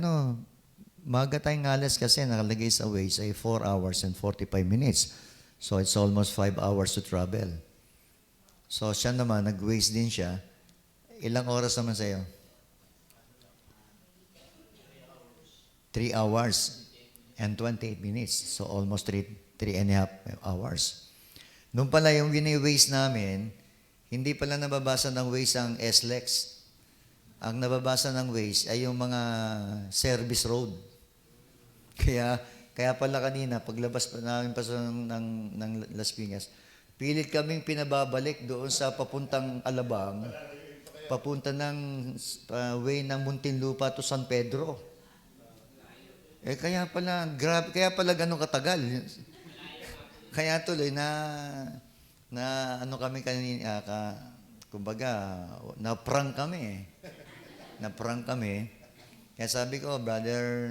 Ano, maga tayong alas kasi nakalagay sa Waze ay 4 hours and 45 minutes. So it's almost 5 hours to travel. So siya naman, nag-Waze din siya. Ilang oras naman sa'yo? 3 hours and 28 minutes. So almost 3 and a half hours. Nung pala yung wini-Waze namin, hindi pala nababasa ng Waze ang SLEX. Ang nababasa ng Waze ay yung mga service road. Kaya pala kanina, paglabas pa namin pa ng Las Piñas, pilit kaming pinababalik doon sa papuntang Alabang, papunta ng way ng Muntinlupa to San Pedro. Kaya pala, grabe, kaya pala ganun katagal. Kaya tuloy na ano kami kanina, kumbaga, na-prank kami. Na-prank kami. Kaya sabi ko, brother,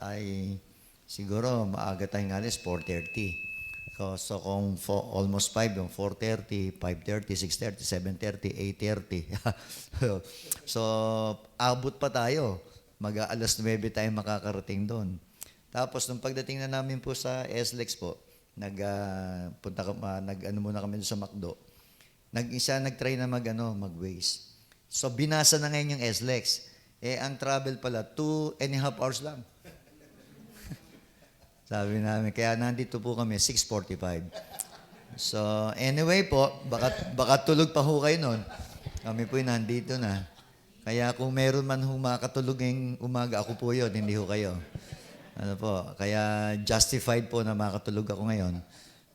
ay siguro maaga tayong alis, 4:30. So kung almost 5, yung 4:30, 5:30, 6:30, 7:30, 8:30. So, abot pa tayo. Mag-alas 9 tayo makakarating doon. Tapos, nung pagdating na namin po sa SLEX po, nag-ano muna kami sa McDo. Nag-try na mag-Waze. So, binasa na ngayon yung SLEX. Ang travel pala, 2.5 hours lang. Sabi namin, kaya nandito po kami, 6:45. So, anyway po, baka tulog pa ho kayo nun. Kami po nandito na. Kaya kung meron man makatulog ngayong umaga, ako po yun, hindi ho kayo. Ano po, kaya justified po na makatulog ako ngayon.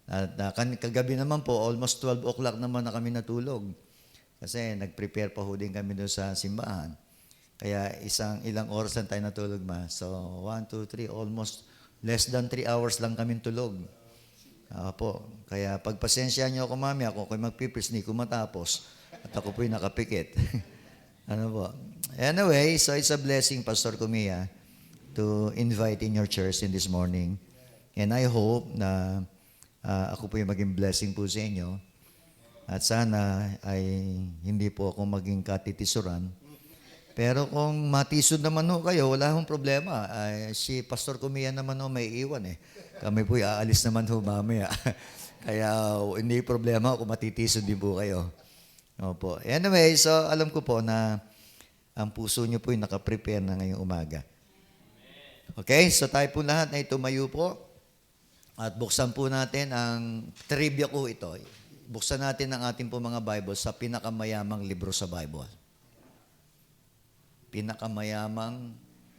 At kagabi naman po, almost 12 o'clock naman na kami natulog. Kasi nag-prepare pa ho din kami doon sa simbahan. Kaya ilang oras lang tayo natulog So, 1, 2, 3, almost less than 3 hours lang kami tulog. Po. Kaya pagpasensya niyo ako, mami, ako magpipis, hindi ko matapos. At ako po'y nakapikit. Ano po? Anyway, so it's a blessing, Pastor Kumia, to invite in your church in this morning. And I hope na ako po'y maging blessing po sa inyo. At sana ay hindi po ako maging katitisuran. Pero kung matisod naman ho kayo, wala hong problema. Si Pastor Kumia naman ho may iwan Kami po'y aalis naman ho mamaya. Kaya hindi problema kung matitisod din po kayo. Opo. Anyway, so alam ko po na ang puso niyo po'y nakaprepare na ngayong umaga. Okay, so tayo po lahat ay tumayo po. At buksan po natin ang trivia ko ito. Buksan natin ang ating po mga Bible sa pinakamayamang libro sa Bible. Pinakamayamang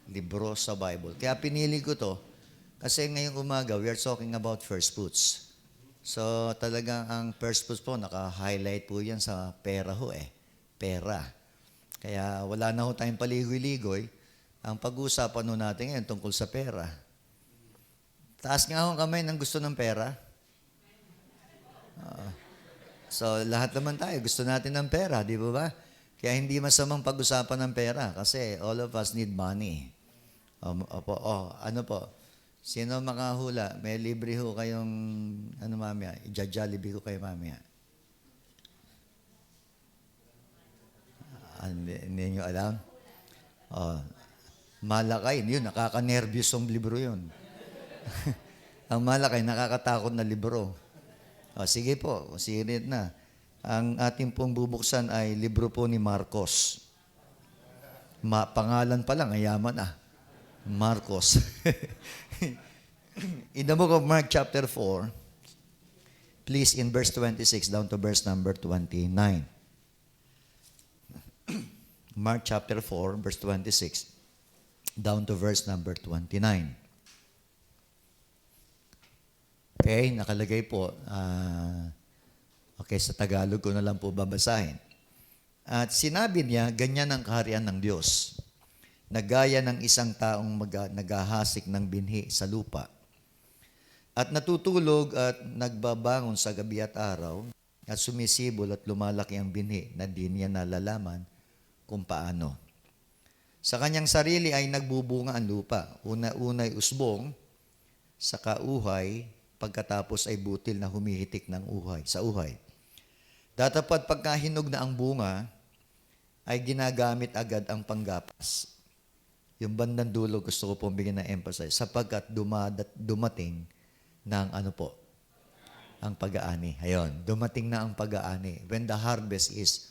libro sa Bible. Kaya pinili ko to kasi ngayong umaga we are talking about first fruits. So talagang ang first fruits po naka-highlight po yan sa pera ho Pera. Kaya wala na ho tayong paligoy-ligoy. Ang pag-uusapan ho natin ngayon tungkol sa pera. Taas nga ho kamay ng gusto ng pera. So, lahat naman tayo, gusto natin ng pera, di ba? Kaya hindi masamang pag-usapan ng pera kasi all of us need money. Ano po? Sino makahula? May libre ho kayong, mamaya? I-jollibee ko kayo mamaya. Hindi nyo alam? Malakay, yun, nakaka-nervous yung libro yun. Ang Malakay, nakakatakot na libro. Sige po, sirit na. Ang ating pong bubuksan ay libro po ni Marcos. Pangalan pa lang, ayaman Marcos. In the book of Mark chapter 4, please in verse 26 down to verse number 29. Mark chapter 4, verse 26 down to verse number 29. Okay, nakalagay po. Okay, sa Tagalog ko na lang po babasahin. At sinabi niya, ganyan ang kaharian ng Diyos, na gaya ng isang taong naghahasik ng binhi sa lupa, at natutulog at nagbabangon sa gabi at araw, at sumisibol at lumalaki ang binhi na di niya nalalaman kung paano. Sa kanyang sarili ay nagbubunga ang lupa. Una-unay usbong, saka uhay, pagkatapos ay butil na humihitik sa uhay. Datapwat pagkahinog na ang bunga, ay ginagamit agad ang panggapas. Yung bandang dulo, gusto ko pong bigyan ng emphasis, sapagkat dumating ng ano po, ang pag-aani. Ayun, dumating na ang pag-aani. When the harvest is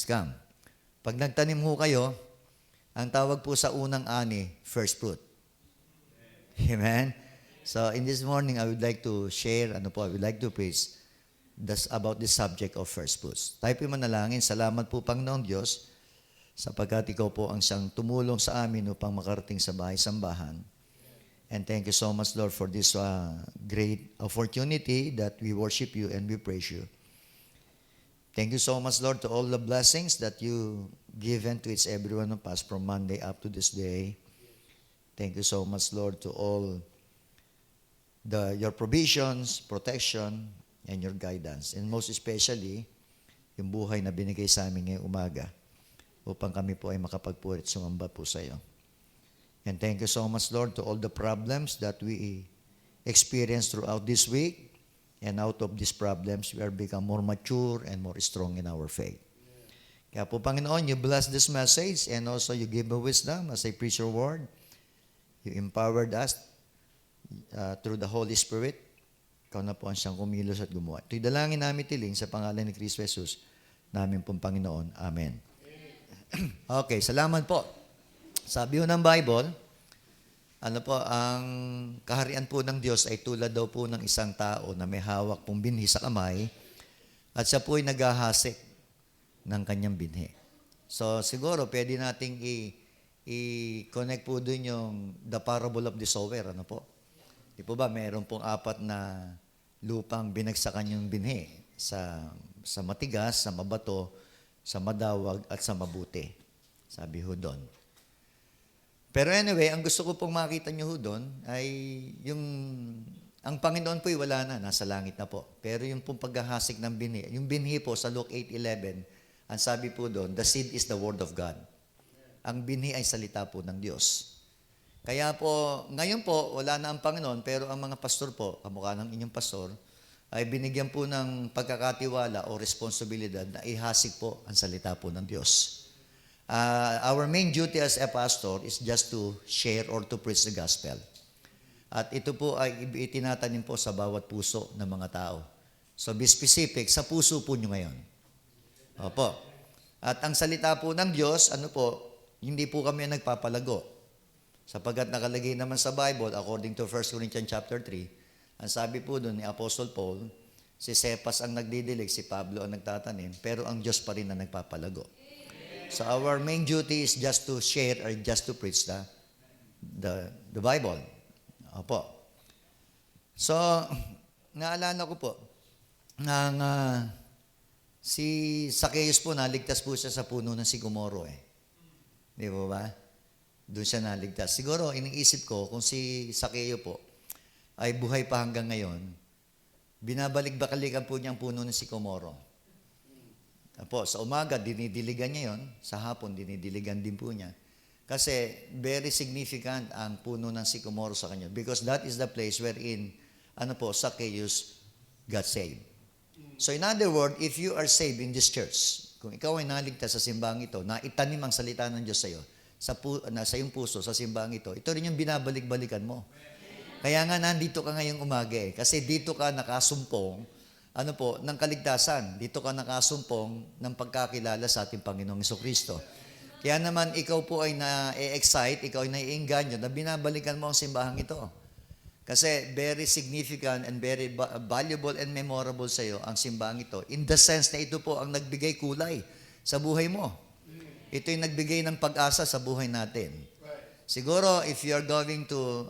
come. Pag nagtanim ho kayo, ang tawag po sa unang ani, first fruit. Amen? So, in this morning, I would like to share, I would like to preach about the subject of first fruits. Tayo po manalangin. Salamat po, Panginoong Diyos, sapagkat ikaw po ang siyang tumulong sa amin upang makarating sa bahay-sambahan. And thank you so much, Lord, for this great opportunity that we worship you and we praise you. Thank you so much, Lord, to all the blessings that you given to each every one of us from Monday up to this day. Thank you so much, Lord, to all your provisions, protection, and your guidance. And most especially, yung buhay na binigay sa amin ngayong umaga upang kami po ay makapagpurit sumamba po sa iyo. And thank you so much, Lord, to all the problems that we experienced throughout this week. And out of these problems, we are become more mature and more strong in our faith. Kaya po, Panginoon, you bless this message and also you give me wisdom as I preach your word. You empowered us through the Holy Spirit. Ikaw na po ang siyang kumilos at gumawa. Ito'y dalangin namin tiling sa pangalan ni Kristo Jesus, namin pong Panginoon. Amen. Okay, salamat po. Sabi ho ng Bible, ang kaharian po ng Diyos ay tulad daw po ng isang tao na may hawak pong binhi sa kamay at siya po ay naghahasik ng kanyang binhi. So, siguro, pwede nating i-connect po dun yung the parable of the sower. Ano po? Di po ba, meron pong 4 na lupang binagsakan yung binhi sa matigas, sa mabato, sa madawag, at sa mabuti. Sabi ho doon. Pero anyway, ang gusto ko pong makita nyo ho doon ay ang Panginoon po'y wala na, nasa langit na po. Pero yung pong paghahasik ng binhi, yung binhi po sa Luke 8:11, ang sabi po doon, the seed is the word of God. Ang binhi ay salita po ng Diyos. Kaya po, ngayon po, wala na ang Panginoon, pero ang mga pastor po, kamukha ng inyong pastor, ay binigyan po ng pagkakatiwala o responsibilidad na ihasik po ang salita po ng Diyos. Our main duty as a pastor is just to share or to preach the gospel. At ito po ay itinatanim po sa bawat puso ng mga tao. So be specific, sa puso po nyo ngayon. Opo. At ang salita po ng Diyos, hindi po kami nagpapalago. Sapagkat nakalagay naman sa Bible, according to 1 Corinthians chapter 3, ang sabi po doon ni Apostle Paul, si Cephas ang nagdidilig, si Pablo ang nagtatanim, pero ang Diyos pa rin ang nagpapalago. So our main duty is just to share or just to preach the Bible. Opo. So, naalala ko po, si Zacchaeus po, naligtas po siya sa puno ng sikomoro eh. Di ba? Doon siya naligtas. Siguro, iniisip ko, kung si Zacchaeus po ay buhay pa hanggang ngayon, binabalik-bakalikan po niya ang puno ng sikomoro. Po, sa umaga, dinidiligan niya yon. Sa hapon, dinidiligan din po niya. Kasi very significant ang puno ng sikomoro sa kanya. Because that is the place wherein, Zacchaeus got saved. So in other words, if you are saved in this church, kung ikaw ay naligtas sa simbahang ito, na itanim ang salita ng Diyos sa iyo, sa iyong puso, sa simbahang ito rin yung binabalik-balikan mo. Kaya nga nandito ka ngayong umaga eh. Kasi dito ka nakasumpong ng kaligtasan. Dito ka nakasumpong ng pagkakilala sa ating Panginoong Jesucristo. Kaya naman ikaw po ay na-excite, ikaw ay naiinganyo na binabalikan mo ang simbahang ito. Kasi very significant and very valuable and memorable sa iyo ang simbahang ito. In the sense na ito po ang nagbigay kulay sa buhay mo. Ito yung nagbigay ng pag-asa sa buhay natin. Siguro, if you are going to,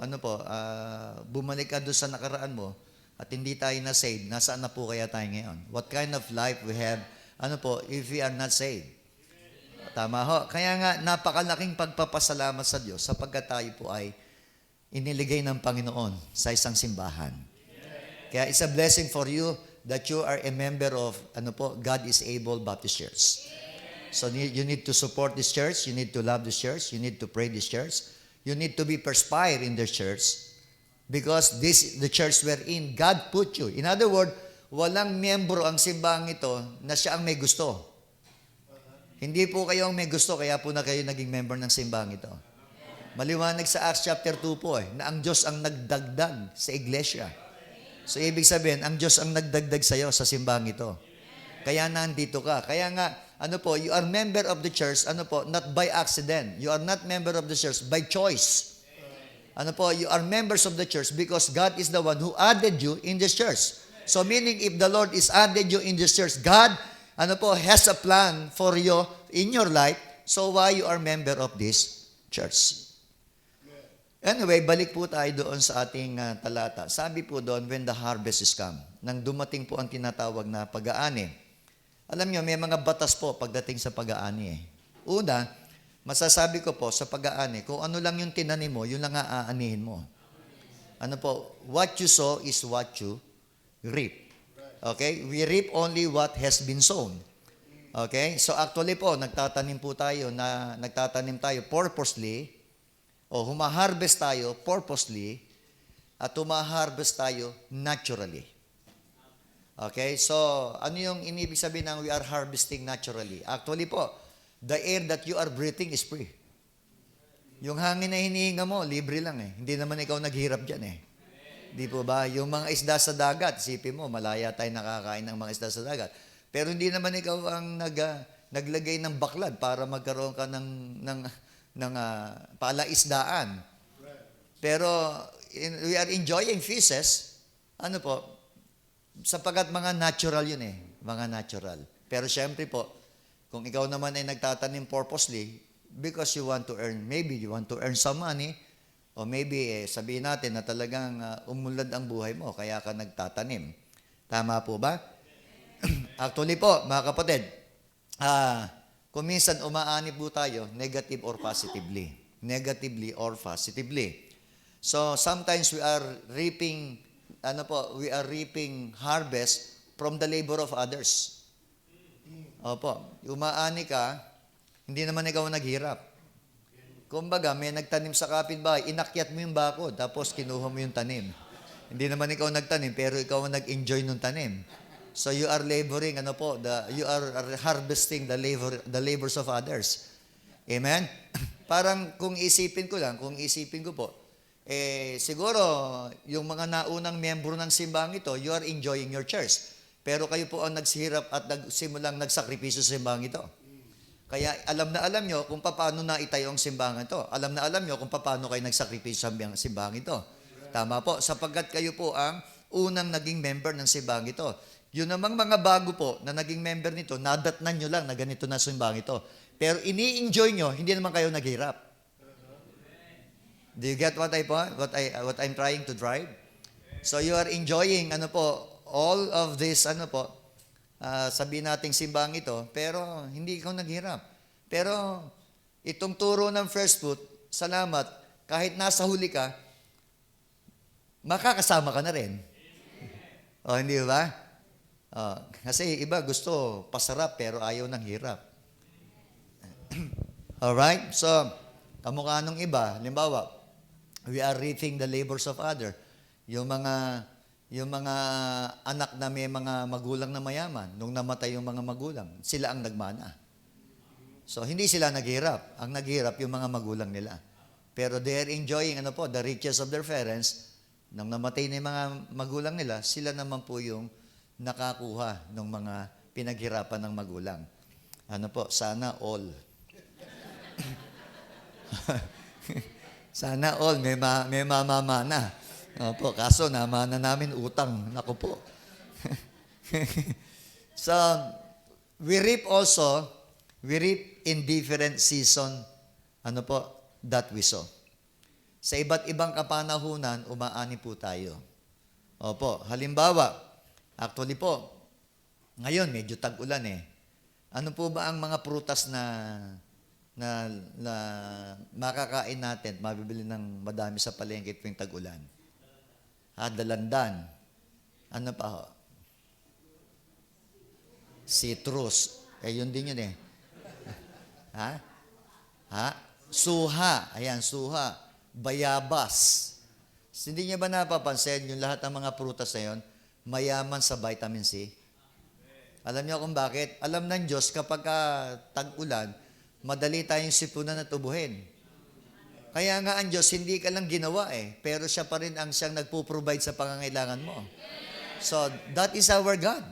bumalik ka doon sa nakaraan mo, at hindi tayo na-saved, nasaan na po kaya tayo ngayon? What kind of life we have, if we are not saved? Tama ho. Kaya nga, napakalaking pagpapasalamat sa Diyos sapagkat tayo po ay iniligay ng Panginoon sa isang simbahan. Kaya it's a blessing for you that you are a member of, God is Able Baptist Church. So you need to support this church, you need to love this church, you need to pray this church, you need to be perspired in this church, because this is the church wherein God put you. In other words, walang miyembro ang simbahang ito na siya ang may gusto. Hindi po kayo ang may gusto, kaya po na kayo naging member ng simbahang ito. Maliwanag sa Acts chapter 2 po na ang Diyos ang nagdagdag sa iglesia. So, ibig sabihin, ang Diyos ang nagdagdag sa iyo sa simbang ito. Kaya nandito ka. Kaya nga, you are member of the church, not by accident. You are not member of the church by choice. You are members of the church because God is the one who added you in this church. So, meaning, if the Lord is added you in this church, God, has a plan for you in your life. So, why you are member of this church? Anyway, balik po tayo doon sa ating talata. Sabi po doon, when the harvest is come, nang dumating po ang tinatawag na pag-aani. Alam nyo, may mga batas po pagdating sa pag-aani. Una, masasabi ko po sa pag-aani, kung ano lang yung tinanim mo, yun lang aanihin mo. What you sow is what you reap. Okay? We reap only what has been sown. Okay? So actually po, nagtatanim tayo purposely, o humaharvest tayo purposely, at humaharvest tayo naturally. Okay? So, ano yung inibig sabihin ng we are harvesting naturally? Actually po, the air that you are breathing is free. Yung hangin na hinihinga mo, libre lang eh. Hindi naman ikaw naghirap dyan eh. Di po ba? Yung mga isda sa dagat, isipin mo, malaya tayo nakakain ng mga isda sa dagat. Pero hindi naman ikaw ang naglagay ng baklad para magkaroon ka ng palaisdaan. Pero we are enjoying fishes, sapagkat mga natural yun eh. Mga natural. Pero syempre po, kung ikaw naman ay nagtatanim purposely, because you want to earn, maybe you want to earn some money, o maybe sabihin natin na talagang umulad ang buhay mo, kaya ka nagtatanim. Tama po ba? Actually po, mga kapatid, kung minsan umaani po tayo, negative or positively. Negatively or positively. So, sometimes we are reaping harvest from the labor of others. Opo, umaani ka, hindi naman ikaw naghirap. Kumbaga, may nagtanim sa kapitbahay, inakyat mo yung bako, tapos kinuha mo yung tanim. Hindi naman ikaw nagtanim, pero ikaw ang nag-enjoy ng tanim. So you are laboring, you are harvesting the labors of others. Amen? Parang kung isipin ko po, siguro yung mga naunang miyembro ng simbang ito, you are enjoying your church. Pero kayo po ang nagsihirap at nagsimulang nagsakripisyo sa simbang ito. Kaya alam na alam nyo kung paano na itayo ang simbahan ito. Alam na alam nyo kung paano kayo nagsakripisyo sa simbahan ito. Tama po, sapagkat kayo po ang unang naging member ng simbang ito. Yun namang mga bago po na naging member nito, nadatnan nyo lang na ganito na simbang ito. Pero ini-enjoy nyo, hindi naman kayo naghirap. Do you get what I'm trying to drive? So you are enjoying all of this sabihin nating simbang ito, pero hindi ikaw naghirap. Pero itong turo ng first fruit, salamat, kahit nasa huli ka, makakasama ka na rin. O, hindi ba? Kasi iba gusto pasarap pero ayaw ng hirap. Alright? So, kamukha nung iba, halimbawa, we are reaping the labors of other. Yung mga anak na may mga magulang na mayaman, nung namatay yung mga magulang, sila ang nagmana. So, hindi sila naghirap. Ang naghirap yung mga magulang nila. Pero they are enjoying the riches of their parents. Nang namatay na yung mga magulang nila, sila naman po yung nakakuha ng mga pinaghirapan ng magulang. Sana all. Sana all, may mamamana. Opo, kaso namana namin utang. Naku po. So, we reap in different season, that we sow. Sa iba't ibang kapanahunan, umaani po tayo. Opo, halimbawa, actually po, ngayon medyo tag-ulan eh. Ano po ba ang mga prutas na makakain natin, mabibili ng madami sa palengke tuwing tag-ulan? Dalandan. Ano pa ho? Citrus. Yun din yun eh. Suha. Ayan, suha. Bayabas. Hindi niya ba napapansin yung lahat ng mga prutas na yun, mayaman sa vitamin C? Alam niyo kung bakit? Alam ng Diyos kapag tag-ulan, madali tayong sipunan at ubuhin. Kaya nga ang Diyos, hindi ka lang ginawa pero siya pa rin ang siyang nagpo-provide sa pangangailangan mo. So, that is our God.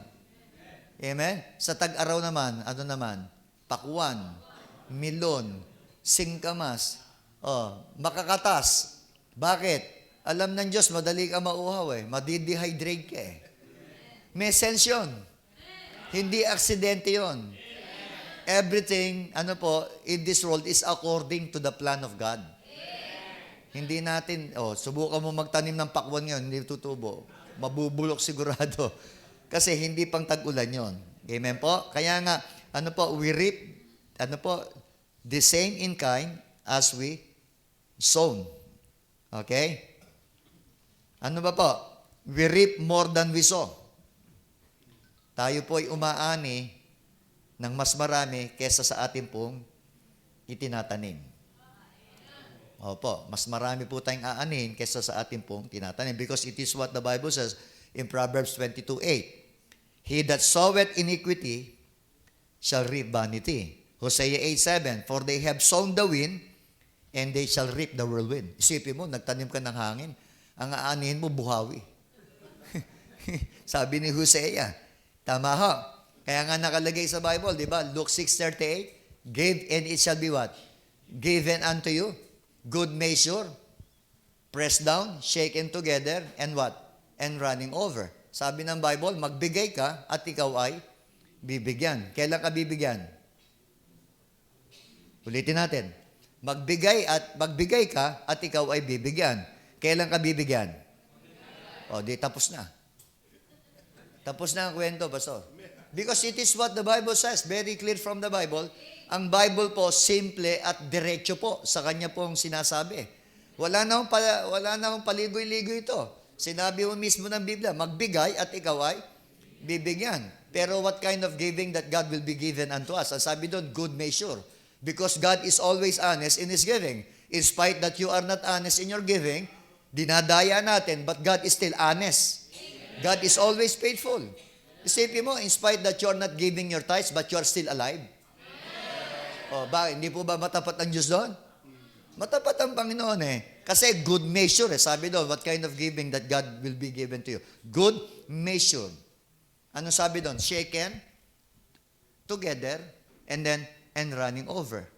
Amen? Sa tag-araw naman, ano naman? Pakuan, milon, singkamas, makakatas. Bakit? Alam ng Diyos, madali ka mauhaw madidehydrate ka May sense yun. Hindi aksidente yun. Everything, in this world is according to the plan of God. Hindi natin, subukan mo magtanim ng pakwan ngayon, hindi tutubo. Mabubulok sigurado. Kasi hindi pang tag-ulan yun. Amen po? Kaya nga, we reap, the same in kind as we sown. Okay? Ano ba po? We reap more than we sow. Tayo po ay umaani ng mas marami kesa sa ating pong itinatanim. Opo, mas marami po tayong aanin kesa sa ating pong tinatanim. Because it is what the Bible says in Proverbs 22:8. He that soweth iniquity shall reap vanity. Hosea 8:7. For they have sown the wind, and they shall reap the whirlwind. Isipin mo, nagtanim ka ng hangin, ang aanihin mo, buhawi. Sabi ni Hosea. Tama ho. Kaya nga nakalagay sa Bible, di ba? Luke 6:38, give and it shall be what? Given unto you. Good measure, pressed down, shaken together, and what? And running over. Sabi ng Bible, magbigay ka at ikaw ay bibigyan. Kailan ka bibigyan? Ulitin natin. Magbigay ka at ikaw ay bibigyan. Kailan ka bibigyan? Di tapos na. Tapos na ang kwento, Pastor. Because it is what the Bible says, very clear from the Bible. Ang Bible po, simple at diretso po sa kanya pong sinasabi. Wala na akong paligoy-ligoy ito. Sinabi mo mismo ng Biblia, magbigay at ikaw ay bibigyan. Pero what kind of giving that God will be given unto us? Ang sabi doon, good measure. Because God is always honest in His giving. In spite that you are not honest in your giving, dinadaya natin, but God is still honest. God is always faithful. Isipin mo, in spite that you are not giving your tithes, but you are still alive. Hindi po ba matapat ang Diyos doon? Matapat ang Panginoon Kasi good measure Sabi doon, what kind of giving that God will be given to you? Good measure. Ano sabi doon? Shaken, together, and running over.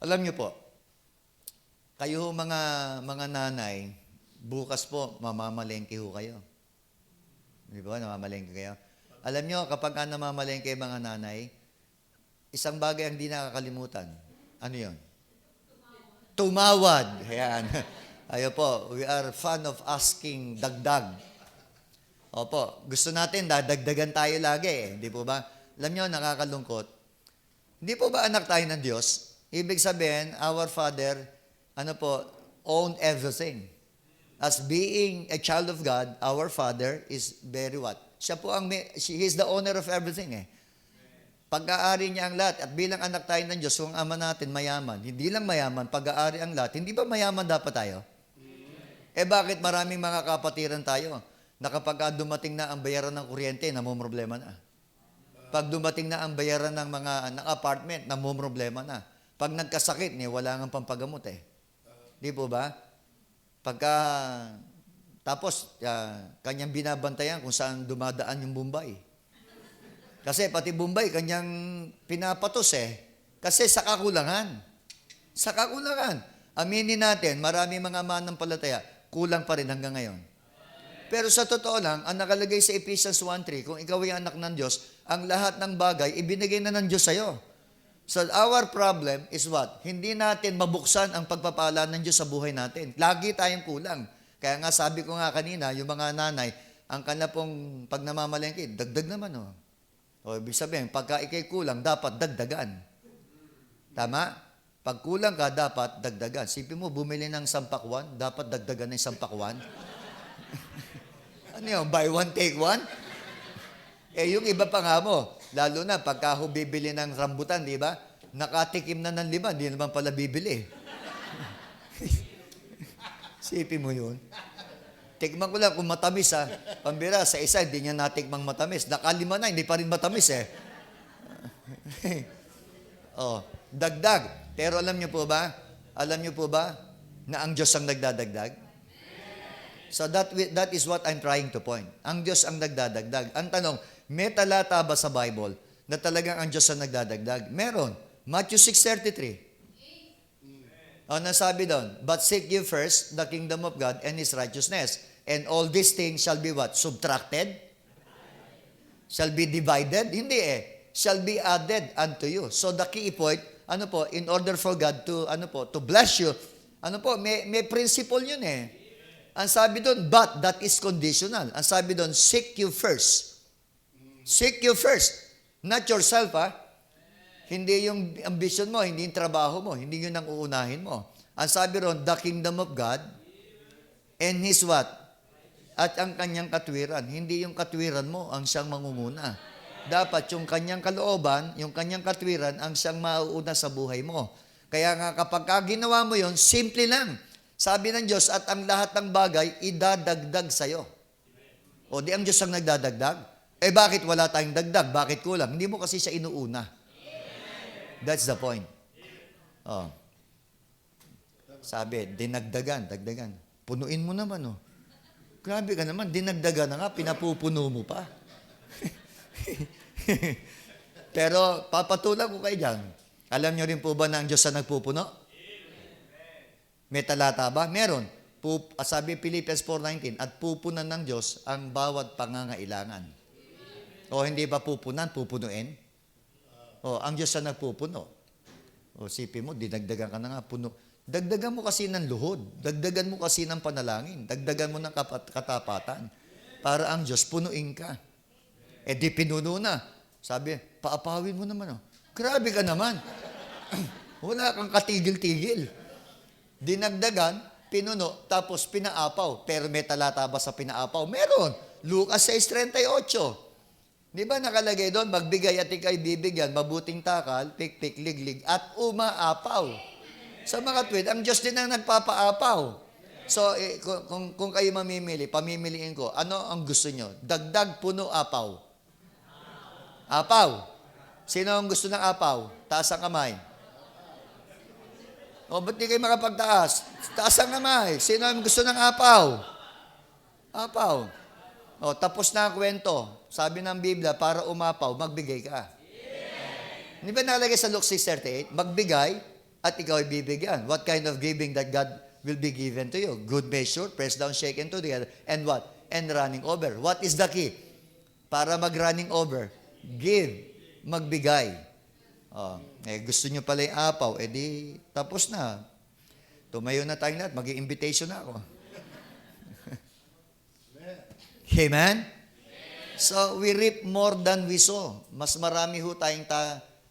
Alam niyo po, kayo mga nanay, bukas po, mamamalengke ho kayo. Di ba? Namamalengke kayo. Alam niyo, kapag namamalengke mga nanay, isang bagay ang di nakakalimutan. Ano yun? Tumawad. Ayan. Ayo po, we are fan of asking dagdag. Opo, gusto natin, dadagdagan tayo lagi Di po ba? Alam niyo, nakakalungkot. Hindi po ba anak tayo ng Diyos? Ibig sabihin, our Father, owned everything. As being a child of God, our Father is very what? Siya po He is the owner of everything Pag-aari niya ang lahat. At bilang anak tayo ng Diyos, kung ama natin mayaman, hindi lang mayaman, pag-aari ang lahat, hindi ba mayaman dapat tayo? Bakit maraming mga kapatiran tayo na kapag dumating na ang bayaran ng kuryente, namumroblema na. Pag dumating na ang bayaran ng ng apartment, namumroblema na. Pag nagkasakit, wala nga pampagamot Di po ba? Tapos, kanyang binabantayan kung saan dumadaan yung Bombay. Kasi pati Bombay, kanyang pinapatos Kasi sa kakulangan. Sa kakulangan. Aminin natin, marami mga manampalataya, kulang pa rin hanggang ngayon. Pero sa totoo lang, ang nakalagay sa Ephesians 1:3, kung ikaw ay anak ng Diyos, ang lahat ng bagay, ibinigay na ng Diyos sa'yo. So our problem is what? Hindi natin mabuksan ang pagpapala ng Diyos sa buhay natin. Lagi tayong kulang. Kaya nga sabi ko nga kanina, yung mga nanay, ang kanila pong pag namamalengke, dagdag naman ibig sabihin, pagka ikay kulang, dapat dagdagan. Tama? Pag kulang ka, dapat dagdagan. Sipin mo, bumili ng sampakwan, dapat dagdagan ng sampakwan. Ano yun? Buy one, take one? Yung iba pa nga mo, lalo na pagka bibili ng rambutan, di ba? Nakatikim na ng 5, hindi naman pala bibili. Sipin mo yun. Tikman ko lang kung matamis Pambira, sa isa, hindi niya natikmang matamis. Nakalima na, hindi pa rin matamis dagdag. Pero alam niyo po ba, Alam niyo po ba na ang Diyos ang nagdadagdag? So that is what I'm trying to point. Ang Diyos ang nagdadagdag. Ang tanong, may talata ba sa Bible na talagang ang Diyos ang nagdadagdag? Meron. Matthew 6:33. Ano sabi doon? But seek ye first the kingdom of God and His righteousness. And all these things shall be what? Subtracted? Shall be divided? Hindi Shall be added unto you. So the key point, in order for God to, to bless you, may principle yun Ang sabi doon, but that is conditional. Ang sabi doon, seek you first. Seek you first. Not yourself, Hindi yung ambition mo, hindi yung trabaho mo, hindi yun ang uunahin mo. Ang sabi ron, the kingdom of God and His what? At ang kanyang katwiran. Hindi yung katwiran mo ang siyang mangunguna. Dapat yung kanyang kalooban, yung kanyang katwiran ang siyang mauuna sa buhay mo. Kaya nga kapag ginawa mo yun, simple lang. Sabi ng Diyos, at ang lahat ng bagay, idadagdag sa'yo. O di ang Diyos ang nagdadagdag? Bakit wala tayong dagdag? Bakit kulang? Hindi mo kasi siya inuuna. That's the point. Sabi, dagdagan. Punuin mo naman, Grabe ka naman, dinagdagan na nga, pinapupuno mo pa. Pero, papatulan ko kayo dyan. Alam nyo rin po ba na ang Diyos ang nagpupuno? May talata ba? Meron. Sabi Philippians 4:19, at pupunan ng Diyos ang bawat pangangailangan. O hindi ba pupunuin? Ang Diyos ang nagpupuno. Sipin mo, dinagdagan ka na nga, puno. Dagdagan mo kasi ng luhod. Dagdagan mo kasi ng panalangin. Dagdagan mo ng katapatan. Para ang Diyos, punuin ka. Di pinuno na. Sabi, paapawin mo naman. Grabe ka naman. Wala kang katigil-tigil. Dinagdagan, pinuno, tapos pinaapaw. Pero may talata ba sa pinaapaw? Meron. Lucas 6:38. Di ba nakalagay doon, magbigay at ikay bibigyan, mabuting takal, tik-tik, liglig, at umaapaw. Sa mga tweet, ang Diyos din ang nagpapaapaw. So, kung kayo mamimili, pamimiliin ko, ano ang gusto nyo? Dagdag, puno, apaw. Apaw. Sino ang gusto ng apaw? Taas ang kamay. Ba't di kayo makapagtaas? Taas ang kamay. Sino ang gusto ng apaw? Apaw. Tapos na ang kwento. Sabi ng Biblia, para umapaw, magbigay ka. Hindi ba nakalagay sa Luke 6:38? Magbigay at ikaw ay bibigyan. What kind of giving that God will be given to you? Good measure, pressed down, shaken together, and what? And running over. What is the key? Para mag-running over, give, magbigay. Gusto nyo pala yung apaw, di tapos na. Tumayo na tayong lahat, mag-i-invitation na ako. Amen? So, we reap more than we sow. Mas marami ho tayong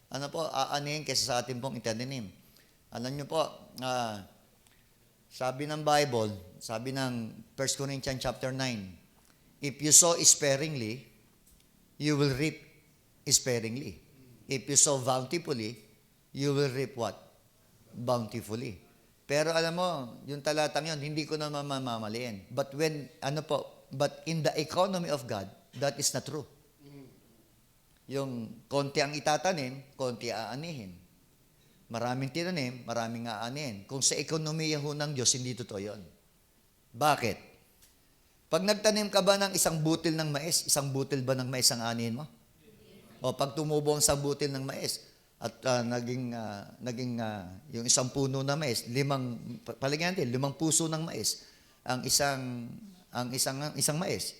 aanihin kaysa sa ating pong itaninim. Alam nyo po, sabi ng Bible, sabi ng 1 Corinthians chapter 9, if you sow sparingly, you will reap sparingly. If you sow bountifully, you will reap what? Bountifully. Pero alam mo, yung talatang yun, hindi ko na mamamaliin. But in the economy of God, that is not true. Yung konti ang itatanim, konti aanihin. Maraming tinanim, maraming aanihin. Kung sa ekonomiya ho ng Diyos, hindi totoo yun. Bakit? Pag nagtanim ka ba ng isang butil ng mais, isang butil ba ng mais ang aanihin mo? O pag tumubo ang isang butil ng mais, at yung isang puno ng mais, palagyan natin, 5 puso ng mais, ang isang mais.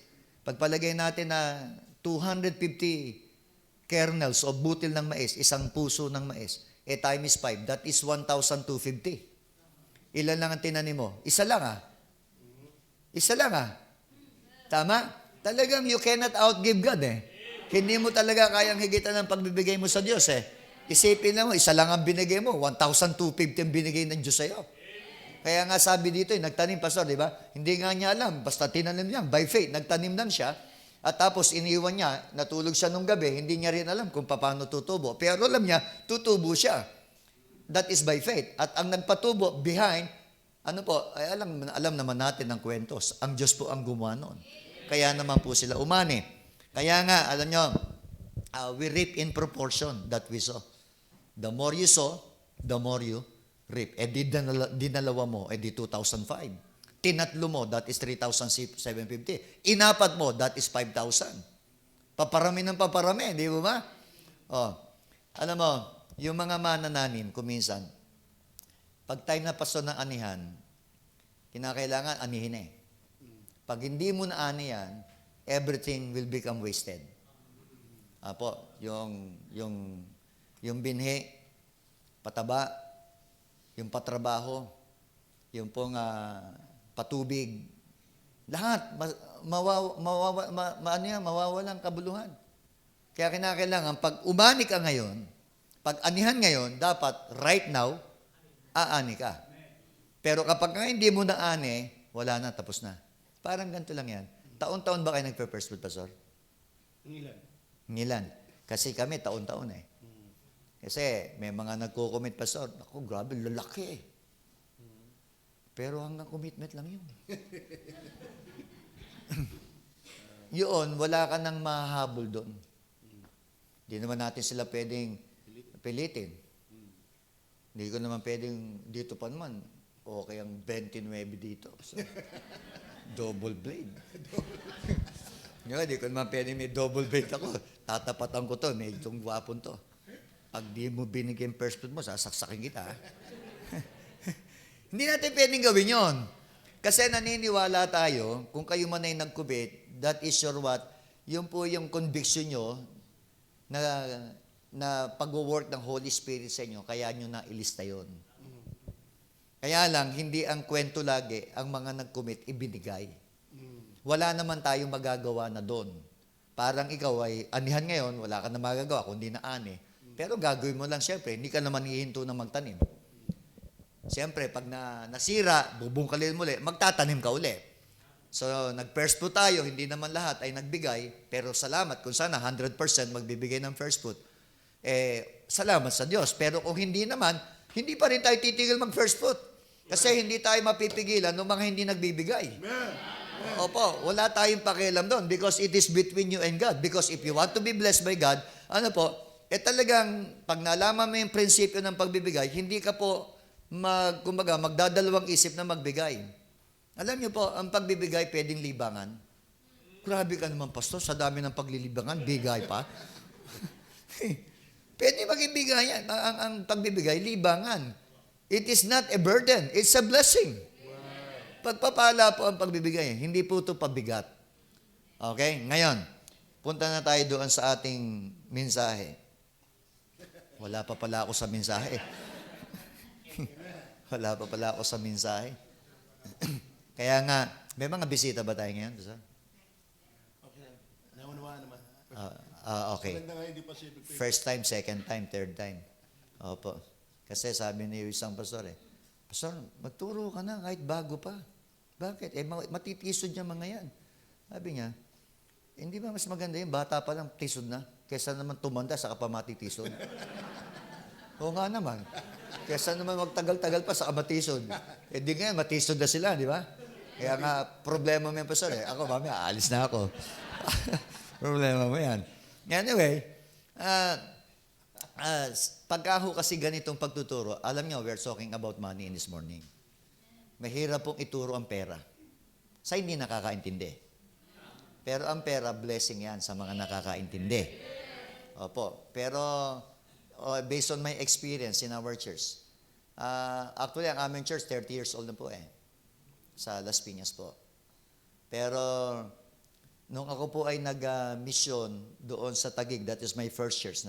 Pagpalagay natin na 250 kernels o butil ng mais, isang puso ng mais, times 5, that is 1,250. Ilan lang ang tinanim mo? Isa lang Isa lang Tama? Talagang you cannot outgive God Hindi mo talaga kayang higitan ng pagbibigay mo sa Diyos Isipin mo, isa lang ang binigay mo, 1,250 ang binigay ng Diyos sa'yo. Kaya nga sabi dito, nagtanim, pastor, di ba? Hindi nga niya alam, basta tinanim niya, by faith, nagtanim lang siya, at tapos iniwan niya, natulog siya nung gabi, hindi niya rin alam kung paano tutubo. Pero alam niya, tutubo siya. That is by faith. At ang nagpatubo behind, alam naman natin ang kwentos. Ang Diyos po ang gumawa noon. Kaya naman po sila umani. Kaya nga, alam niyo, we reap in proportion that we sow. The more you sow, the more you Rip. Dinalawa mo, di 2,005. Tinatlo mo, that is 3,750. Inapat mo, that is 5,000. Paparami ng paparami, di ba? Oh, alam mo, yung mga manananim, kuminsan, pag tayo napaso ng anihan, kinakailangan anihin eh. Pag hindi mo na ani yan, everything will become wasted. Apo, yung binhi, pataba, yung patrabaho, yung pong patubig, lahat, mawawalang kabuluhan. Kaya kinakailangan, pag umani ka ngayon, pag anihan ngayon, dapat right now, aani ka. Pero kapag hindi mo na ani, wala na, tapos na. Parang ganito lang yan. Taon-taon ba kayo nagpe-first fruit, Pastor? Ngilan. Kasi kami, taon-taon eh. Kasi may mga nagko-commit, Pastor. Ako, grabe, lalaki eh. Pero hanggang commitment lang yun. Yun, wala ka nang mahahabol doon. Hindi naman natin sila pwedeng pilitin. Hindi ko naman pwedeng, dito pa naman, okay ang 29 dito. So, double blade. Hindi ko naman pwedeng may double blade ako. Tatapatan ko to, may itong gwapon to. Pag di mo binigyan first fruit mo, sasaksakin kita. Hindi natin pwedeng gawin yon. Kasi naniniwala tayo, kung kayo man ay nag-commit, that is your what? Yun po yung conviction nyo na pag-work ng Holy Spirit sa inyo, kaya nyo na ilista yun. Kaya lang, hindi ang kwento lagi, ang mga nag-commit, ibinigay. Wala naman tayong magagawa na doon. Parang ikaw ay anihan ngayon, wala ka na magagawa, kundi na ani. Pero gagawin mo lang siyempre, hindi ka naman hihinto na magtanim. Siyempre, pag nasira, bubungkalin mo ulit, magtatanim ka ulit. So, nag-first fruit tayo, hindi naman lahat ay nagbigay, pero salamat kung sana 100% magbibigay ng first fruit. Salamat sa Diyos. Pero kung hindi naman, hindi pa rin tayo titigil mag-first fruit. Kasi hindi tayo mapipigilan ng mga hindi nagbibigay. Opo, wala tayong pakialam doon because it is between you and God. Because if you want to be blessed by God, talagang pag nalaman mo yung prinsipyo ng pagbibigay, hindi ka po magdadalawang isip na magbigay. Alam niyo po, ang pagbibigay pwedeng libangan. Grabe ka naman, Pastor, sa dami ng paglilibangan, bigay pa. Pwede maging bigayan. Ang pagbibigay, libangan. It is not a burden. It's a blessing. Pagpapala po ang pagbibigay. Hindi po ito pabigat. Okay? Ngayon, punta na tayo doon sa ating mensahe. Wala pa pala ako sa mensahe. Wala pa pala ako sa mensahe. Kaya nga, may mga bisita ba tayo ngayon? Okay. Naunawaan naman. Okay. First time, second time, third time. Opo. Kasi sabi ni isang pastor Pastor, magturo ka na kahit bago pa. Bakit? Matitisod niya mga yan. Sabi niya, hindi ba mas maganda yung bata pa lang tisod na? Kesa naman tumanda, saka pa matitisod. Oo nga naman. Kesa naman magtagal-tagal pa, saka matisod. Di ngayon, matisod na sila, di ba? Kaya nga, problema mo yan, pastor Ako, mamaya, aalis na ako. Problema mo yan. Anyway, pagka kasi ganitong pagtuturo, alam niyo, we're talking about money in this morning. Mahirap pong ituro ang pera. Sa hindi nakakaintindi. Pero ang pera, blessing yan sa mga nakakaintindi. Opo. Pero, based on my experience in our church, actually, ang aming church, 30 years old na po sa Las Piñas po. Pero, nung ako po ay nag-mission doon sa Taguig, that is my first church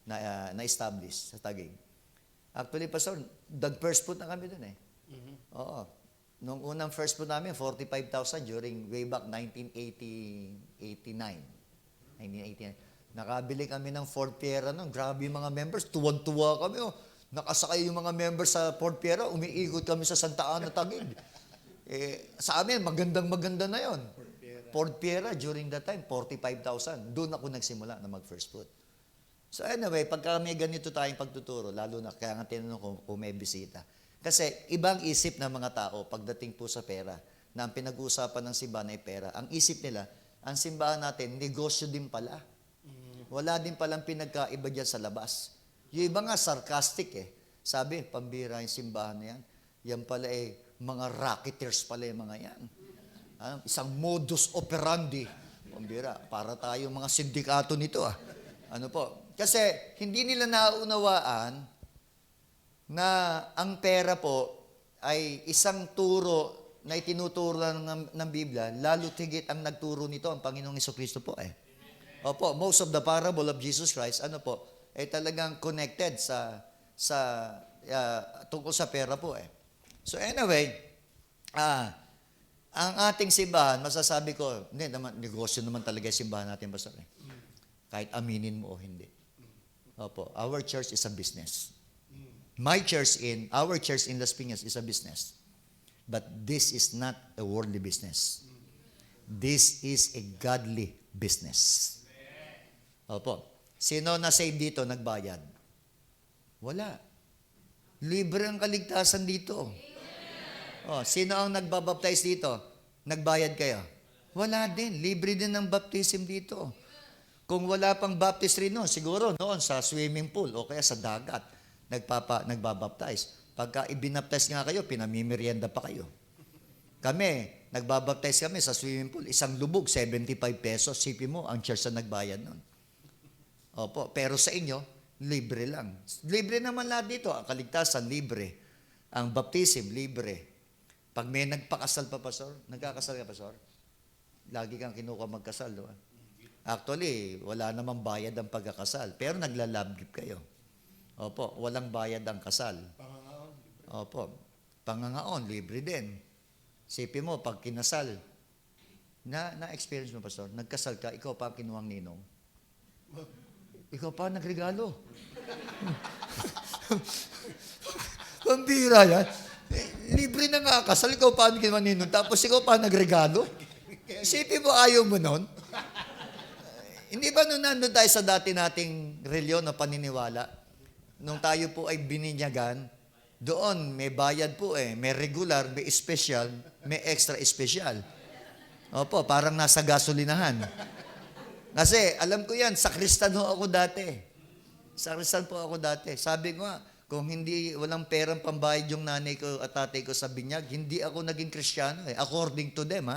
na-establish sa Taguig. Actually, Pastor, first fruit na kami doon Oo. Nung unang first fruit namin, 45,000 during way back 1989. Nakabili kami ng Ford Fiera noon. Grabe yung mga members. Tuwan-tuwa kami. Nakasakay yung mga members sa Ford Fiera. Umiikot kami sa Santa Ana, Taguig. Sa amin, magandang-maganda na yon. Ford Fiera during that time, 45,000. Doon ako nagsimula na mag-first fruit. So anyway, pagka may ganito tayong pagtuturo, lalo na, kaya nga tinanong ko kung may bisita. Kasi ibang isip ng mga tao pagdating po sa pera, na ang pinag-uusapan ng simbahan ay pera. Ang isip nila, ang simbahan natin, negosyo din pala. Wala din palang pinagkaiba dyan sa labas. Yung iba nga sarcastic Sabi, pambira yung simbahan na yan. Yan pala mga racketeers pala yung mga yan. Isang modus operandi. Pambira, para tayo mga sindikato nito Ano po? Kasi hindi nila naunawaan na ang pera po ay isang turo na itinuturo ng Biblia, lalo tigit ang nagturo nito ang Panginoong Jesucristo po Opo, most of the parable of Jesus Christ, ay talagang connected tungkol sa pera po So anyway, ang ating simbahan, masasabi ko, hindi naman, negosyo naman talaga yung simbahan natin, Pastor. Kahit aminin mo o hindi. Opo, our church is a business. Our church in Las Piñas is a business. But this is not a worldly business. This is a godly business. Opo. Sino na save dito, nagbayad? Wala. Libre ang kaligtasan dito. Sino ang nagbabaptize dito? Nagbayad kayo? Wala din. Libre din ang baptism dito. Kung wala pang baptistry noon, siguro noon sa swimming pool o kaya sa dagat, nagbabaptize. Pagka ibinaptize nga kayo, pinamimerienda pa kayo. Kami, nagbabaptize kami sa swimming pool, isang lubog, 75 pesos. Sipin mo, ang church na nagbayad noon. Opo, pero sa inyo, libre lang. Libre naman lahat dito. Ang kaligtasan, libre. Ang baptism, libre. Pag may nagpakasal pa, Pastor, nagkakasal ka, Pastor, lagi kang kinuha magkasal. No? Actually, wala namang bayad ang pagkakasal. Pero nagla-love gift kayo. Opo, walang bayad ang kasal. Opo, pangangaon, libre din. Sipin mo, pag kinasal, na-experience mo, Pastor, nagkasal ka, ikaw pa ang kinuhang ninong. Ikaw pa nagregalo. Pambira yan. Libre na nga kasal, ikaw pa ang kinuhang ninong, tapos ikaw pa nagregalo. Sipin mo, ayaw mo nun? Hindi ba nung nandun tayo sa dati nating reliyon na paniniwala, nung tayo po ay bininyagan, doon may bayad po may regular, may special, may extra special. Opo, parang nasa gasolinahan. Kasi alam ko yan, sakristan ho ako dati. Sakristan po ako dati. Sabi ko nga, kung walang perang pambayad yung nanay ko at tatay ko sa binyag, hindi ako naging Kristiyano according to them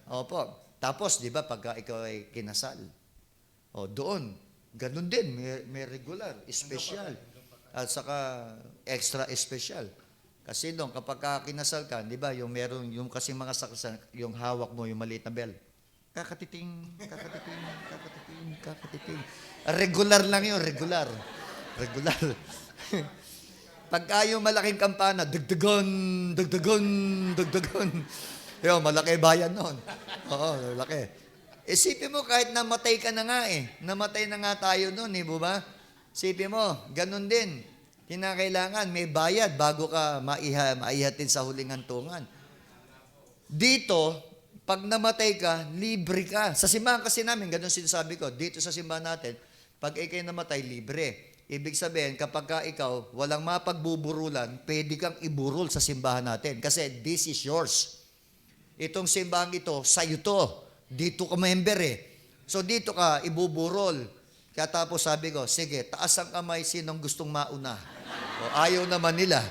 Opo. Tapos, di ba, pagka ikaw ay kinasal, doon, ganun din, may regular, special, at saka extra special. Kasi doon, kapag kinasal ka, di ba, yung kasi mga sakrisan, yung hawak mo, yung maliit na bell, kakatiting, kakatiting, kakatiting, kakatiting. Regular lang yun, regular. Regular. Pagka yung malaking kampana, dagdagon, dagdagon, dagdagon. Yo, malaki bayan noon. Oo, malaki. Isipin mo, kahit namatay ka na nga Namatay na nga tayo noon, ba? Isipin mo, ganun din. Kinakailangan, may bayad bago ka maihatid sa huling hantungan. Dito, pag namatay ka, libre ka. Sa simbahan kasi namin, ganun sinasabi ko, dito sa simbahan natin, pag ikay namatay, libre. Ibig sabihin, kapag ka ikaw, walang mapagbuburulan, pwede kang iburol sa simbahan natin. Kasi this is yours. Itong simbahan ito, sa'yo to. Dito ka member So dito ka, ibuburol. Kaya tapos sabi ko, sige, taas ang kamay, sinong gustong mauna? Ayaw naman nila.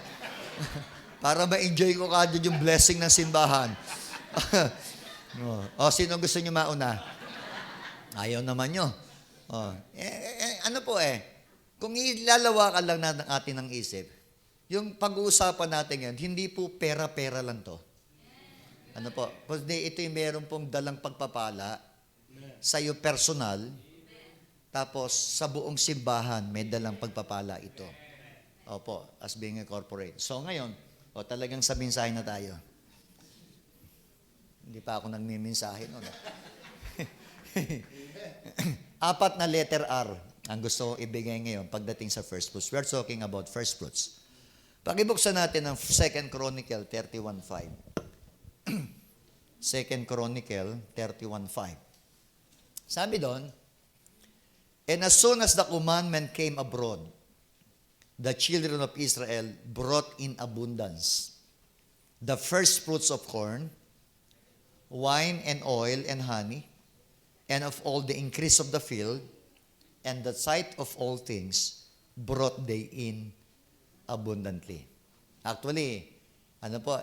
Para ma-enjoy ko kagad yung blessing ng simbahan. Sinong gusto nyo mauna? Ayaw naman nyo. Ano po kung ilalawa ka lang natin atin ng isip, yung pag-uusapan natin yan, hindi po pera-pera lang to. Ano po? Kundi ito yung meron pong dalang pagpapala sa iyo personal, tapos sa buong simbahan may dalang pagpapala ito. Opo, as being a corporate. So ngayon, talagang sa mensahe na tayo. Hindi pa ako nagmimensahe noon. 4 na letter R ang gusto kong ibigay ngayon pagdating sa first fruits. We're talking about first fruits. Pakibuksan natin ang 2 Chronicle 31:5. 2 Chronicle 31:5. Sabi doon, and as soon as the commandment came abroad, the children of Israel brought in abundance the first fruits of corn, wine and oil and honey, and of all the increase of the field, and the sight of all things brought they in abundantly. Actually,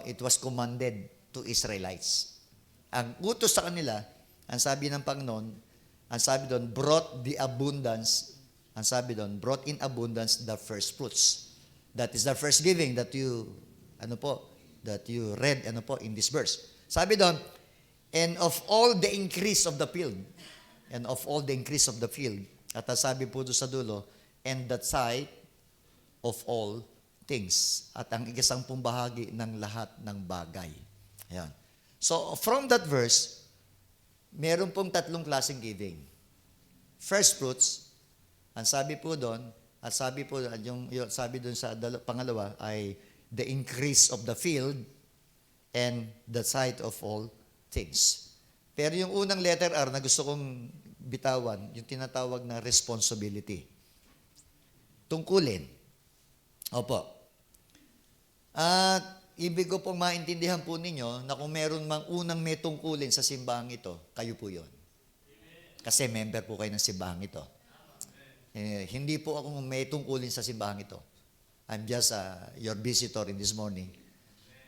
it was commanded to Israelites. Ang utos sa kanila, ang sabi ng Panginoon, ang sabi doon, brought in abundance the first fruits. That is the first giving that you read in this verse. Sabi doon, and of all the increase of the field, at sabi po doon sa dulo, and the tithe of all things, at ang ikasampung bahagi ng lahat ng bagay. Ayan. So, from that verse, meron pong tatlong klaseng giving. First fruits, ang sabi po doon, yung sabi doon sa pangalawa ay the increase of the field and the tithe of all things. Pero yung unang letter R na gusto kong bitawan, yung tinatawag na responsibility. Tungkulin. Opo. At ibig ko pong maintindihan po ninyo na kung meron mang unang may tungkulin sa simbahang ito, kayo po yon. Kasi member po kayo ng simbahang ito. Hindi po ako may tungkulin sa simbahang ito. I'm just your visitor in this morning.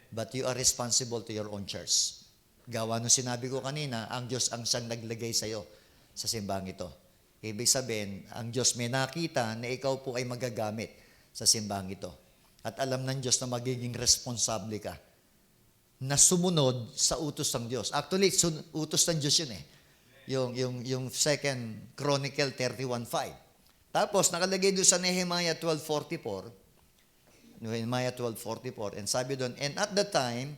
But you are responsible to your own church. Gawa nung sinabi ko kanina, ang Diyos ang siyang naglagay sa iyo sa simbahang ito. Ibig sabihin, ang Diyos may nakita na ikaw po ay magagamit sa simbahang ito. At alam ng Diyos na magiging responsable ka na sumunod sa utos ng Diyos. Actually, utos ng Diyos yun eh. Yung 2 Chronicle 31:5. Tapos, nakalagay doon sa Nehemiah 12:44, and sabi doon, and at the time,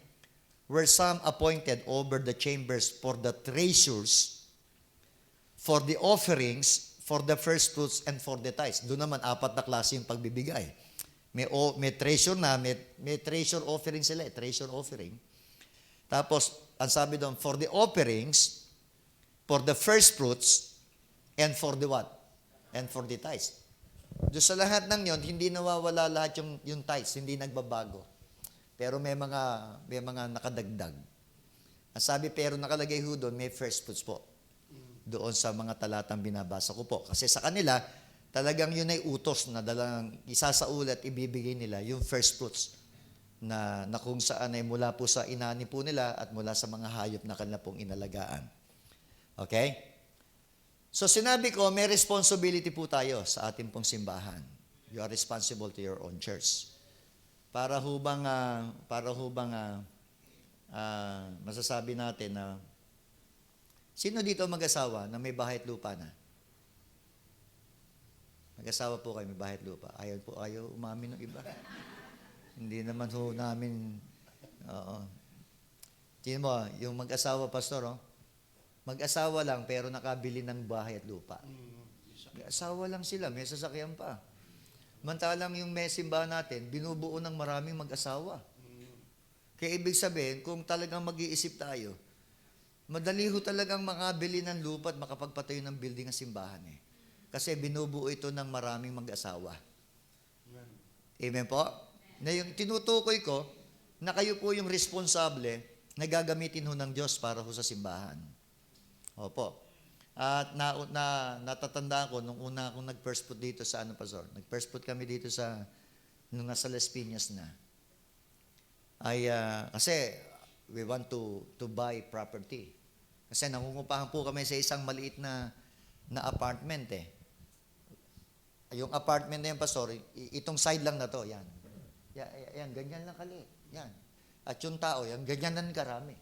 were some appointed over the chambers for the treasures, for the offerings, for the first fruits, and for the tithes. Doon naman, 4 na klase yung pagbibigay. May treasure na, may treasure offering sila, treasure offering. Tapos, ang sabi doon, for the offerings, for the first fruits, and for the what? And for the tithes. Doon sa lahat ng yon, hindi nawawala lahat yung tithes, hindi nagbabago. Pero may mga nakadagdag. Ang sabi, pero nakalagay ho doon, may first fruits po. Doon sa mga talatang binabasa ko po. Kasi sa kanila, talagang yun ay utos na isasaulat, ibibigay nila yung first fruits na kung saan ay mula po sa inani po nila at mula sa mga hayop na kanila pong inalagaan. Okay? So sinabi ko, may responsibility po tayo sa ating pong simbahan. You are responsible to your own church. Para hubang masasabi natin na sino dito mag-asawa na may bahay at lupa na? Mag-asawa po kayo, may bahay at lupa. Ayaw umamin ng iba. Hindi naman ho namin, tingnan mo, yung mag-asawa, pastor, mag-asawa lang pero nakabili ng bahay at lupa. Mag-asawa lang sila, may sasakyan pa. Mantalang yung may simbahan natin, binubuo ng maraming mag-asawa. Kaya ibig sabihin, kung talagang mag-iisip tayo, madali ho talagang makabili ng lupa at makapagpatayo ng building ng simbahan eh. Kasi binubuo ito ng maraming mag-asawa. Amen po? Na yung tinutukoy ko, na kayo po yung responsable na gagamitin ho ng Diyos para ho sa simbahan. Opo. At natatandaan ko, nung una akong nag-first foot dito sa Pastor, nag-first foot kami dito nung nasa Las Piñas na, kasi we want to buy property. Kasi nangungupahan po kami sa isang maliit na apartment eh. Yung apartment na yan, Pastor, itong side lang na to, yan. Yan, ganyan lang kaliit. Yan. At yung tao, yan, ganyan lang karami.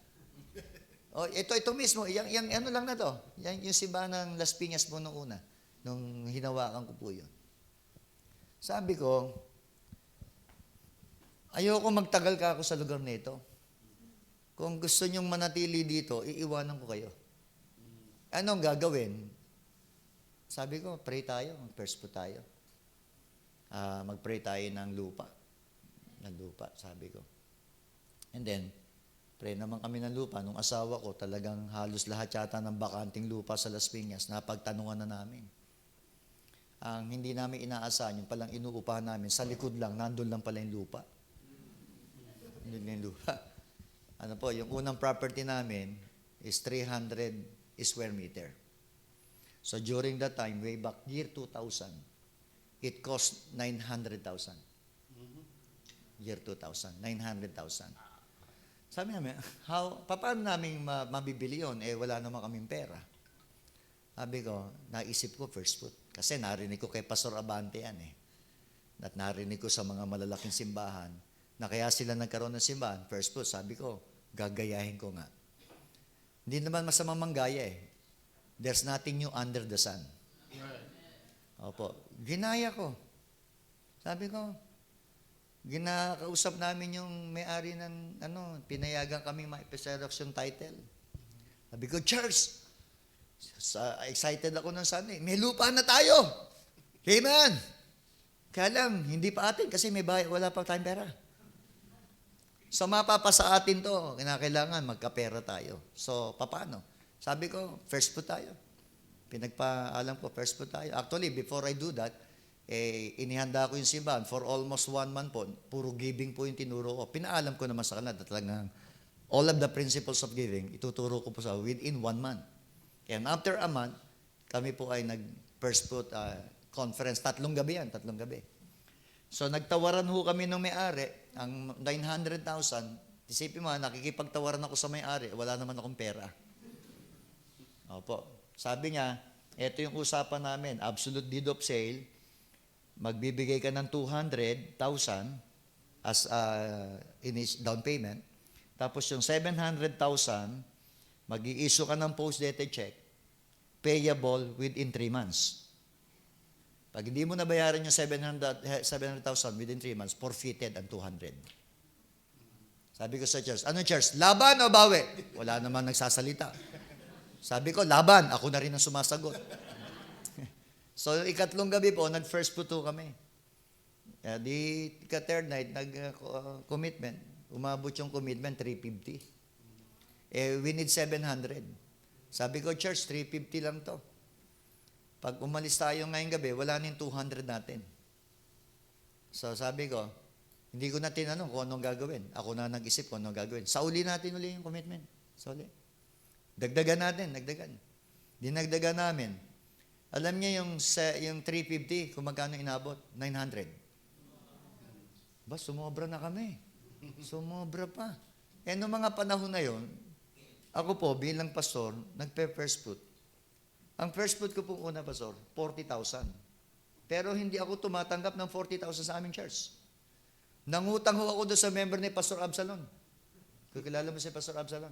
Ito mismo, yung ano lang na to. Yan, yung simbahan ng Las Piñas po nung una, nung hinawakan ko po yun. Sabi ko, ayoko magtagal ka ako sa lugar nito. Kung gusto nyong manatili dito, iiwanan ko kayo. Anong gagawin? Sabi ko, pray tayo, mag-first po tayo. Mag-pray tayo ng lupa. Sabi ko. And then, pray naman kami ng lupa. Nung asawa ko, talagang halos lahat yata ng bakanting lupa sa Las Piñas, napagtanungan na namin. Ang hindi namin inaasahan, yung palang inuupahan namin, sa likod lang, nandun lang pala yung lupa. Yung unang property namin is 300 square meter. So during that time, way back year 2000, it cost 900,000. year 2000, 900,000. Sabi namin, paano namin mabibili yun? Wala naman kaming pera. Sabi ko, naisip ko first fruit. Kasi narinig ko kay Pastor Abante yan At narinig ko sa mga malalaking simbahan na kaya sila nagkaroon ng simbahan, first fruit. Sabi ko, gagayahin ko nga. Hindi naman masama manggaya There's nothing new under the sun. Opo. Ginaya ko. Sabi ko, ginakausap namin yung may-ari ng, pinayagan kaming ma-resurrection title. Sabi ko, church, excited ako ng Sunday. May lupa na tayo. Amen. Kaya lang, hindi pa atin kasi wala pa tayong pera. So, mapapasa atin to. Kinakailangan magkapera tayo. So, paano? Sabi ko, first po tayo. Pinagpaalam ko, first po tayo. Actually, before I do that, inihanda ko yung simbahan for almost 1 month po. Puro giving po yung tinuro ko. Pinaalam ko naman sa kanila talagang all of the principles of giving, ituturo ko po sa within 1 month. And after a month, kami po ay nag-first fruit conference. 3 gabi yan, 3 gabi. So, nagtawaran ho kami ng may-ari, ang 900,000. Isipin mo, nakikipagtawaran ako sa may-ari, wala naman akong pera. Opo. Sabi niya, ito yung usapan namin, absolute deed of sale, magbibigay ka ng 200,000 as down payment, tapos yung 700,000, mag-i-issue ka ng post-dated check, payable within 3 months. Pag hindi mo nabayaran yung 700,000 within 3 months, forfeited ang 200. Sabi ko sa church, ano church, laban o bawi? Wala naman nagsasalita. Sabi ko, laban. Ako na rin ang sumasagot. So, ikatlong gabi po, nag-first puto kami. Di third night, nag-commitment. Umabot yung commitment, 350. We need 700. Sabi ko, church, 350 lang to. Pag umalis tayo ngayong gabi, wala na yung 200 natin. So, sabi ko, hindi ko na tinanong kung anong gagawin. Ako na nag-isip kung anong gagawin. Sauli natin uli yung commitment. Sauli. Dagdagan natin, dagdagan. Dinagdagan namin. Alam niya yung 350, kung magkano inabot? 900. Ba, sumobra na kami. Sumobra pa. Noong mga panahon na yon, ako po bilang pastor, nagpe-first fruit. Ang first fruit ko po una, pastor, 40,000. Pero hindi ako tumatanggap ng 40,000 sa aming church. Nangutang ho ako doon sa member ni Pastor Absalon. Kukilala mo si Pastor Absalon?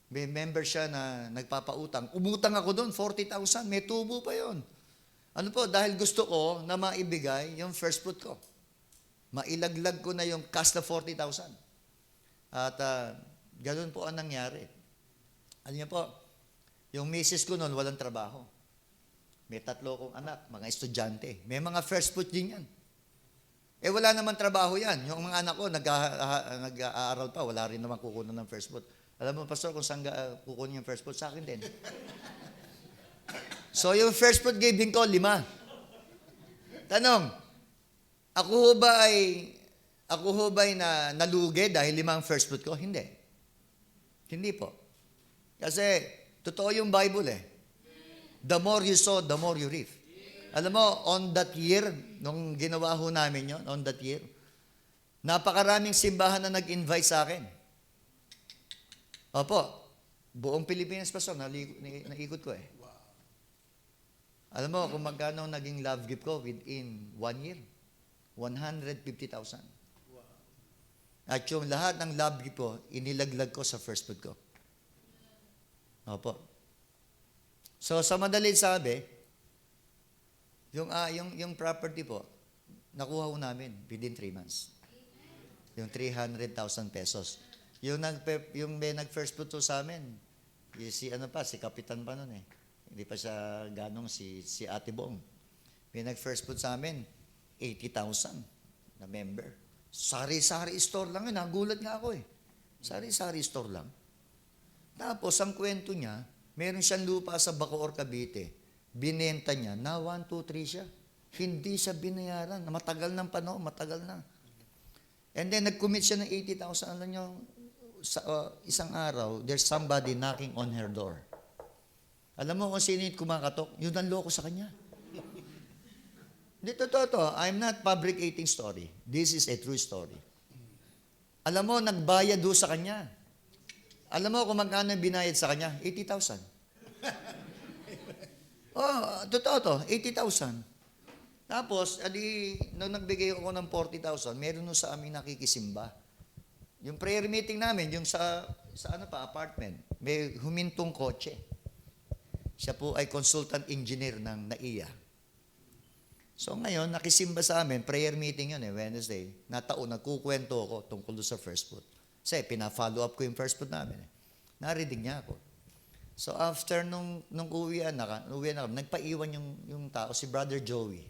May member siya na nagpapautang. Umutang ako doon, 40,000. May tubo pa yon. Ano po, dahil gusto ko na maibigay yung first fruit ko. Mailaglag ko na yung cash na 40,000. At ganoon po ang nangyari. Alam niyo po, yung misis ko noon walang trabaho. May 3 kong anak, mga estudyante. May mga first fruit din yan. Wala naman trabaho yan. Yung mga anak ko, nag-aaral pa, wala rin naman kukunan ng first fruit. Alam mo, pastor, kung saan kukunin yung first fruit, sa akin din. So, yung first fruit giving ko, 5. Tanong, ako ho ba ay nalugi dahil 5 ang first fruit ko? Hindi. Hindi po. Kasi, totoo yung Bible The more you sow, the more you reap. Alam mo, on that year, nung ginawa ho namin yon, on that year, napakaraming simbahan na nag-invite sa akin. Opo, buong Pilipinas pa naikot ko Alam mo kung magkano naging love gift ko within 1 year? 150,000. At yung lahat ng love gift ko, inilaglag ko sa first fruit ko. Opo. So, sa madaling sabi, yung property po, nakuha ko namin within 3 months. Yung 300,000 pesos. Yung may nag-first fruit sa amin, si Kapitan pa nun Hindi pa siya ganong si Ate Bong. May nag-first fruit sa amin, 80,000 na member. Sari-sari store lang nagulat nga ako Sari-sari store lang. Tapos, ang kwento niya, meron siyang lupa sa Bacoor, Cavite. Binenta niya, na 1, 2, 3 siya. Hindi siya binayaran. Matagal ng panahon, matagal na. And then, nag-commit siya ng 80,000. Alam niyo, sa isang araw, there's somebody knocking on her door. Alam mo kung sino yung kumakatok? Yun ang loko sa kanya. Hindi, totoo to. I'm not fabricating story. This is a true story. Alam mo, nagbayad do sa kanya. Alam mo kung magkano binayad sa kanya? 80,000. Oh, totoo to. 80,000. Tapos, nung nagbigay ako ng 40,000, meron nun sa amin nakikisimba. Yung prayer meeting namin, yung sa apartment, may humintong kotse. Siya po ay consultant engineer ng NAIA. So ngayon, nakisimba sa amin, prayer meeting yun Wednesday. Nagkukwento ako tungkol sa first fruit. Kasi pina-follow up ko yung first fruit namin. Narinig niya ako. So after nung uwian na nagpaiwan yung tao, si Brother Joey.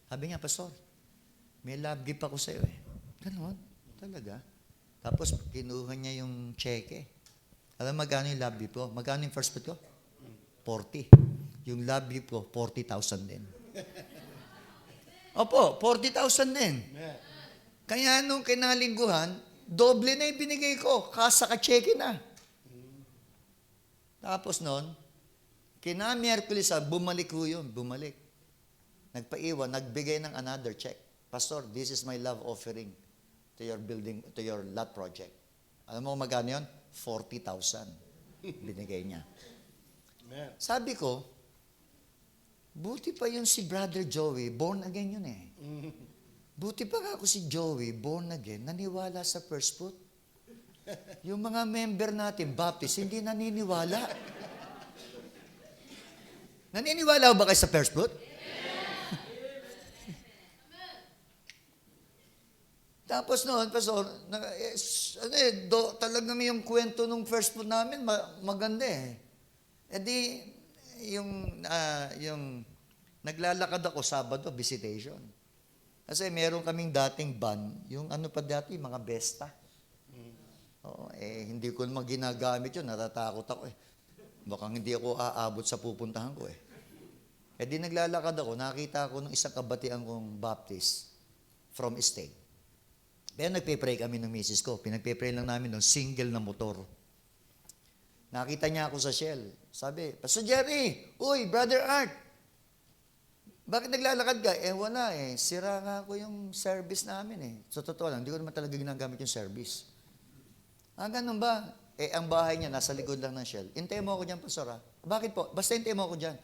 Sabi niya, Pastor, may love gift ako sa'yo Ganon, talaga. Tapos kinuha niya yung cheque. Alam magkano yung love gift ko? Magkano yung first fruit ko? 40. Yung love gift ko, 40,000 din. Opo, 40,000 din. Kaya nung kinalingguhan, doble na yung binigay ko. Kasaka-cheque na. Tapos noon, kina-Miyerkules, bumalik ko yun. Bumalik. Nagpaiwan, nagbigay ng another check. Pastor, this is my love offering to your building, to your lot project. Alam mo magkano yun? 40,000. Binigay niya. Sabi ko, buti pa yun si Brother Joey, born again yun Buti pa ako si Joey, born again, naniwala sa first fruit. Yung mga member natin, Baptist, hindi naniniwala. Naniniwala ba kayo sa first fruit? Tapos noon, Pastor, talagang yung kwento ng first fruit namin, maganda di, yung naglalakad ako Sabado, visitation. Kasi meron kaming dating van, yung ano pa dati, mga Besta. Oo, hindi ko naman ginagamit yun, natatakot ako Baka hindi ako aabot sa pupuntahan ko di naglalakad ako, nakita ko ng isang kabatian kong Baptist from State. Kaya nagpe-pray kami ng misis ko. Pinagpe-pray lang namin ng single na motor. Nakita niya ako sa Shell. Sabi, Pastor Jerry, uy, Brother Art, bakit naglalakad ka? Wala Sira nga ako yung service namin So, totoo lang, hindi ko naman talaga ginagamit yung service. Ganun ba? Ang bahay niya, nasa likod lang ng Shell. Hintayin mo ako dyan, Pastor Bakit po? Basta hintayin mo ako dyan.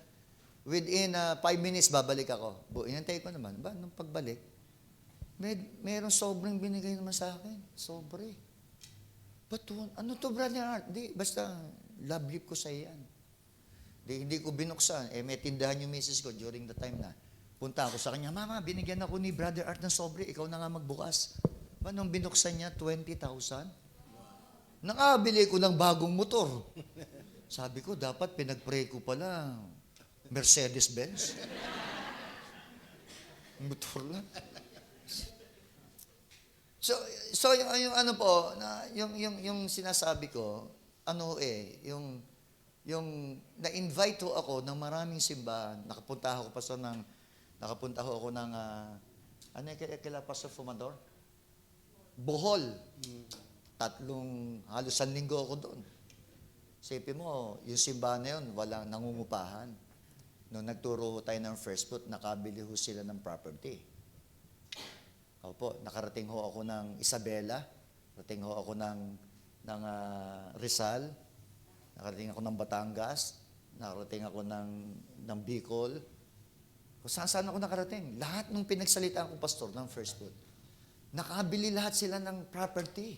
Within 5 minutes, babalik ako. Hintayin ko naman. Nung pagbalik, Mayroong sobrang binigay naman sa akin. Sobre. But ano to, Brother Art? Basta love gift ko sa iyan. Hindi ko binuksan. May tindahan yung misis ko during the time na. Punta ako sa kanya, Mama, binigyan ako ni Brother Art ng sobre. Ikaw na nga magbukas. Nung binuksan niya, 20,000. Nakabili ko ng bagong motor. Sabi ko, dapat pinag-pray ko pala. Mercedes-Benz. Motor lang. So yung ano po, yung sinasabi ko, yung na-invite ho ako ng maraming simbahan. Nakapunta ako ng kila Pastor Fumador? Bohol. Halos 1 linggo ako doon. Isipin mo, yung simbahan na yun, walang nangungupahan. Nung nagturo tayo ng first fruit, nakabili ho sila ng property. Opo, nakarating ho ako ng Isabela, nakarating ho ako ng Rizal, nakarating ako ng Batangas, nakarating ako ng Bicol. Kung saan ako nakarating. Lahat ng pinagsalitaan ko, Pastor, ng first fruit. Nakabili lahat sila ng property.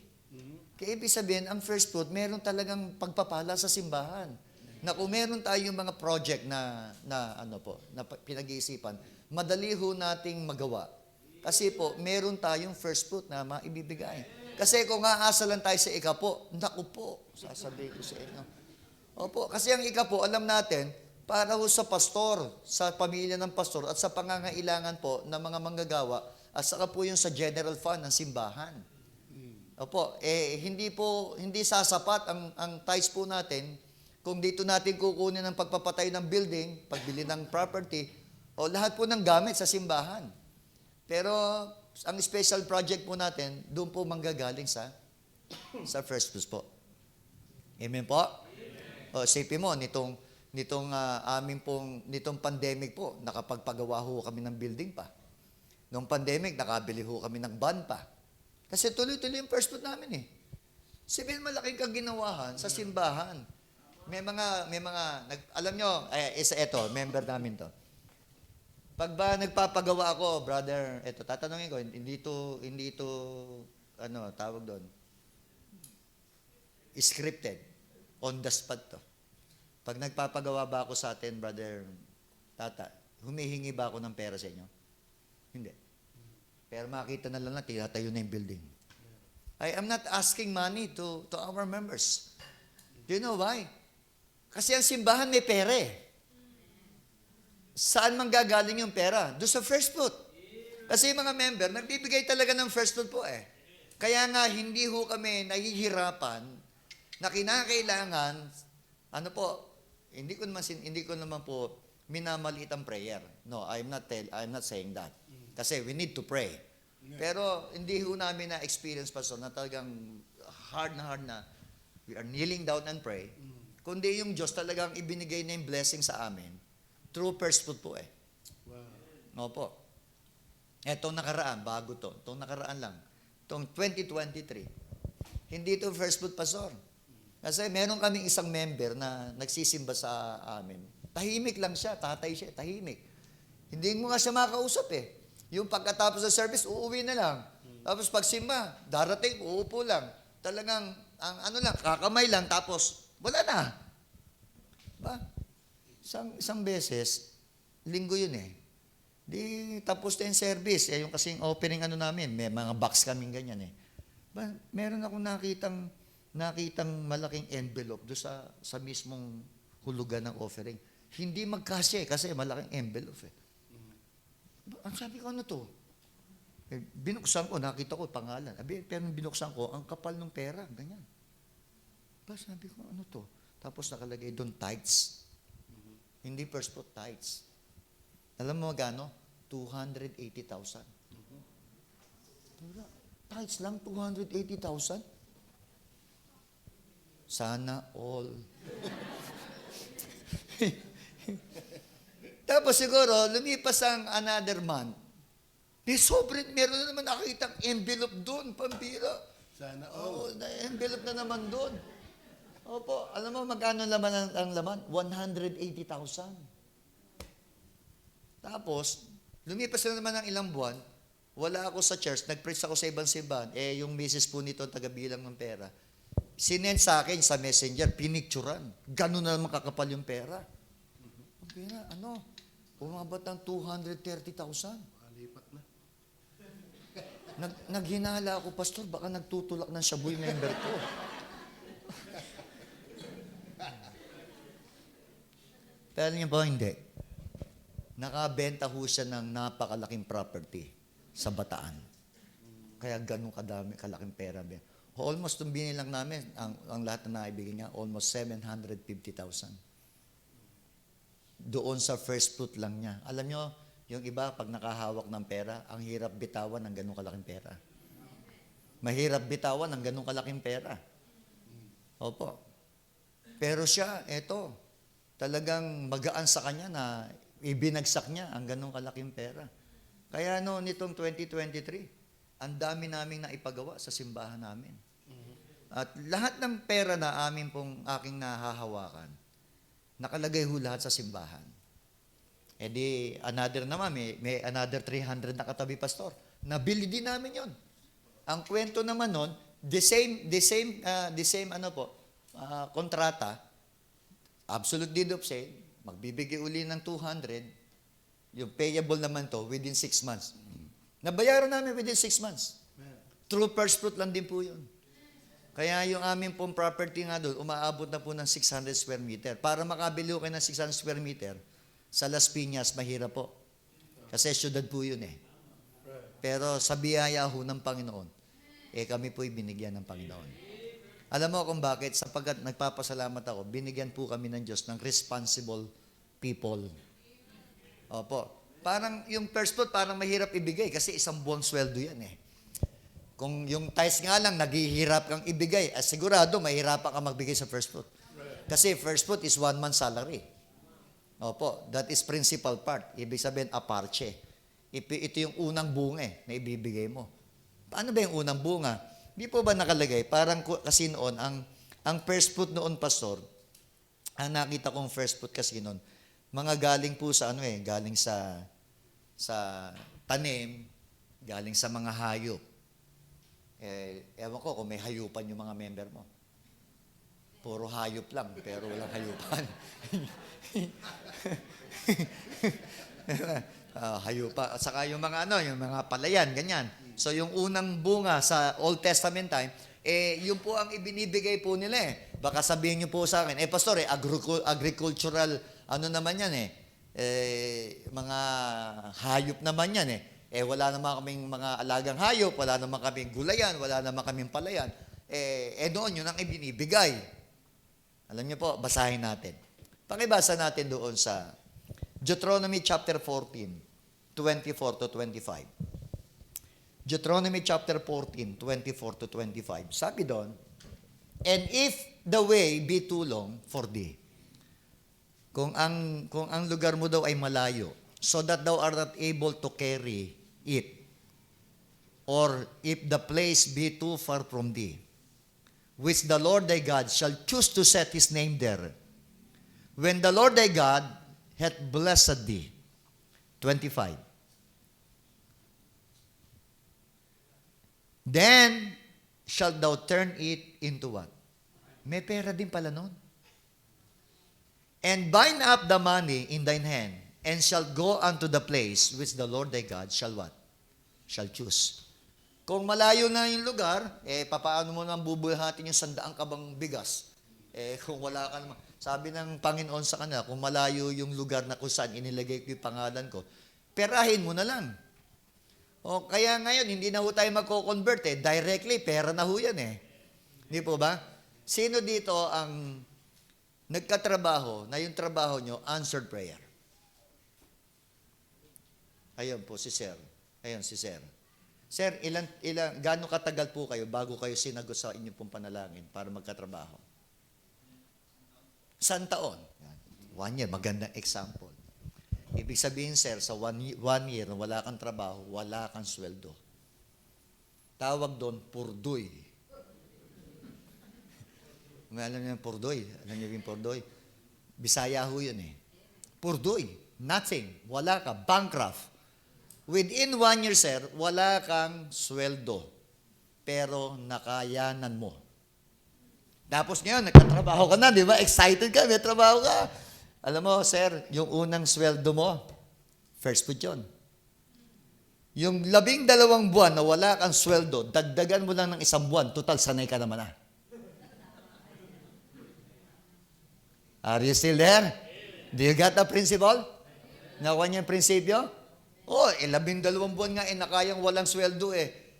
Kaya ibig sabihin, ang first fruit, meron talagang pagpapala sa simbahan. Na kung meron tayong mga project na pinag-iisipan, madali ho nating magawa. Kasi po, meron tayong first fruit na maibibigay. Kasi kung aasa lang tayo sa ikapo, naku po, sasabihin ko sa inyo. Opo, kasi ang ikapo, alam natin, para ho sa pastor, sa pamilya ng pastor, at sa pangangailangan po ng mga manggagawa, at saka po yung sa general fund ng simbahan. Opo, hindi sasapat ang tithes po natin kung dito natin kukunin ang pagpapatay ng building, pagbili ng property, o lahat po ng gamit sa simbahan. Pero ang special project po natin, doon po manggagaling sa first fruits po. Amen po? O, isipin mo, nitong pandemic po, nakapagpagawa ho kami ng building pa. Noong pandemic, nakabili ho kami ng van pa. Kasi tuloy-tuloy yung first fruit namin eh. Sabihin, malaking kaginawahan sa simbahan. Alam nyo, eto, member namin to. Pag ba nagpapagawa ako, brother, eto, tatanungin ko, hindi ito, tawag doon, scripted, on the spot to. Pag nagpapagawa ba ako sa atin, brother, tata, humihingi ba ako ng pera sa inyo? Hindi. Pero makita na lang na, tinatayo na yung building. I am not asking money to our members. Do you know why? Kasi ang simbahan may pera eh. Saan manggagaling yung pera? Doon sa first fruit. Kasi yung mga member, nagbibigay talaga ng first fruit po eh. Kaya nga, hindi ho kami nahihirapan na kinakailangan, hindi ko naman po minamaliit ang prayer. No, I'm not saying that. Kasi we need to pray. Pero hindi ho namin na-experience pa na talagang hard na we are kneeling down and pray. Kundi yung Diyos talagang ibinigay na yung blessing sa amin through first fruit po eh. Wow. Opo. Etong nakaraan, bago to. Itong nakaraan lang. Itong 2023. Hindi ito first fruit, Pastor. Kasi meron kaming isang member na nagsisimba sa amin. Tahimik lang siya, tatay siya, tahimik. Hindi mo nga siya makausap eh. Yung pagkatapos ng service, uuwi na lang. Tapos pag simba, darating, uupo lang. Talagang, kakamay lang, tapos wala na. Ba? Isang beses, linggo yun eh. Di tapos na yung service. Yung kasing opening namin, may mga box kaming ganyan eh. Ba, meron akong nakitang malaking envelope doon sa mismong hulugan ng offering. Hindi magkasya kasi malaking envelope eh. Ang sabi ko, ano to? Binuksan ko, nakita ko pangalan. Pero binuksan ko, ang kapal ng pera, ganyan. Ba, sabi ko, ano to? Tapos nakalagay doon, tithes. Hindi first fruit, tithes. Alam mo magano? 280,000. Tithes lang, 280,000? Sana all. Tapos siguro, lumipas ang another month. Meron na naman nakikitang envelope doon, pambira. Sana all. Envelope na naman doon. Opo, alam mo magkano laman ang laman? 180,000. Tapos, lumipas na naman ng ilang buwan, wala ako sa church, nag-preach ako sa ibang simbahan, yung misis po nito, tagabilang ng pera, sinend sa akin sa messenger, pinicturan. Ganun na naman kakapal yung pera. Ang pera, umabot ng 230,000. Malipat na. Naghinala ako, Pastor, baka nagtutulak ng shabu yung member ko. Pero niyo ba, hindi. Nakabenta ho siya ng napakalaking property sa Bataan. Kaya ganun kalaking pera. Almost yung binilang namin, ang lahat na naibigay niya, almost 750,000. Doon sa first fruit lang niya. Alam nyo, yung iba, pag nakahawak ng pera, ang hirap bitawan ng ganun kalaking pera. Mahirap bitawan ng ganun kalaking pera. Opo. Pero siya, talagang magaan sa kanya na ibinagsak niya ang ganun kalaking pera. Kaya nitong 2023, ang dami naming naipagawa sa simbahan namin. At lahat ng pera na aking nahahawakan, nakalagay ho lahat sa simbahan. Another naman, may another 300 na katabi, Pastor. Nabili din namin yon. Ang kwento naman nun, the same kontrata, absolute deed of sale, magbibigay uli ng 200, yung payable naman to within 6 months. Nabayaran namin within 6 months. True first fruit lang din po yun. Kaya yung aming pong property nga doon, umaabot na po ng 600 square meter. Para makabili ko kayo ng 600 square meter, sa Las Piñas, mahirap po. Kasi syudad po yun eh. Pero sa biyaya ho ng Panginoon, kami po'y binigyan ng Panginoon. Alam mo kung bakit? Sapagkat nagpapasalamat ako, binigyan po kami ng Diyos ng responsible people. Opo. Parang yung first fruit, parang mahirap ibigay kasi isang buwang sweldo yan eh. Kung yung tithes nga lang, naghihirap kang ibigay, sigurado mahirapan ka magbigay sa first fruit. Kasi first fruit is 1 month salary. Opo, that is principal part. Ibig sabihin, aparche. Ito yung unang bunga na ibibigay mo. Paano ba yung unang bunga? Di po ba nakalagay? Parang kasi noon, ang first fruit noon, pastor, ang nakita kong first fruit kasi noon, mga galing po sa galing sa tanim, galing sa mga hayop. Ewan ko kung may hayupan yung mga member mo. Puro hayop lang, pero walang hayupan. Hayupa. At saka yung mga yung mga palayan, ganyan. So yung unang bunga sa Old Testament time, yun po ang ibinibigay po nila eh. Baka sabihin niyo po sa akin, pastor, agricultural, naman yan mga hayop naman yan eh. Wala naman kaming mga alagang hayop, wala naman kaming gulayan, wala naman kaming palayan. Doon yun ang ibinibigay. Alam niyo po, basahin natin. Pakibasa natin doon sa Deuteronomy chapter 14, 24 to 25. Deuteronomy chapter 14, 24 to 25. Sabi doon, and if the way be too long for thee, kung ang lugar mo daw ay malayo, so that thou art not able to carry it, or if the place be too far from thee, which the Lord thy God shall choose to set his name there, when the Lord thy God hath blessed thee. 25. Then shalt thou turn it into what? May pera din pala nun. And bind up the money in thine hand, and shalt go unto the place which the Lord thy God shall what? Shall choose. Kung malayo na yung lugar, papaano mo nang bubuhatin yung 100 kabang bigas? Kung wala ka naman. Sabi ng Panginoon sa kanila, kung malayo yung lugar na kung saan inilagay ko yung pangalan ko, perahin mo na lang. O kaya ngayon, hindi na ho tayo magko-convert directly, pera na ho yan Hindi po ba? Sino dito ang nagkatrabaho na yung trabaho nyo, answered prayer? Ayun po, si Sir. Ayun, si Sir. Sir, gaano katagal po kayo bago kayo sinagot sa inyong pong panalangin para magkatrabaho? 1 taon. 1 year, magandang example. Ibig sabihin, sir, sa 1 year na wala kang trabaho, wala kang sweldo. Tawag doon, purdoy. May alam niyo yung purdoy? Alam niyo yung purdoy? Bisaya ho yun Purdoy. Nothing. Wala ka. Bankrupt. Within 1 year, sir, wala kang sweldo. Pero nakayanan mo. Tapos ngayon, nagkatrabaho ka na, di ba? Excited ka, may trabaho ka. Alam mo, sir, yung unang sweldo mo, first food yun. Yung 12 buwan na wala kang sweldo, dagdagan mo lang ng 1 buwan, total, sanay ka naman na. Are you still there? Do you got the principle? Nakuha niyo yung prinsipyo? 12 buwan nga nakayang walang sweldo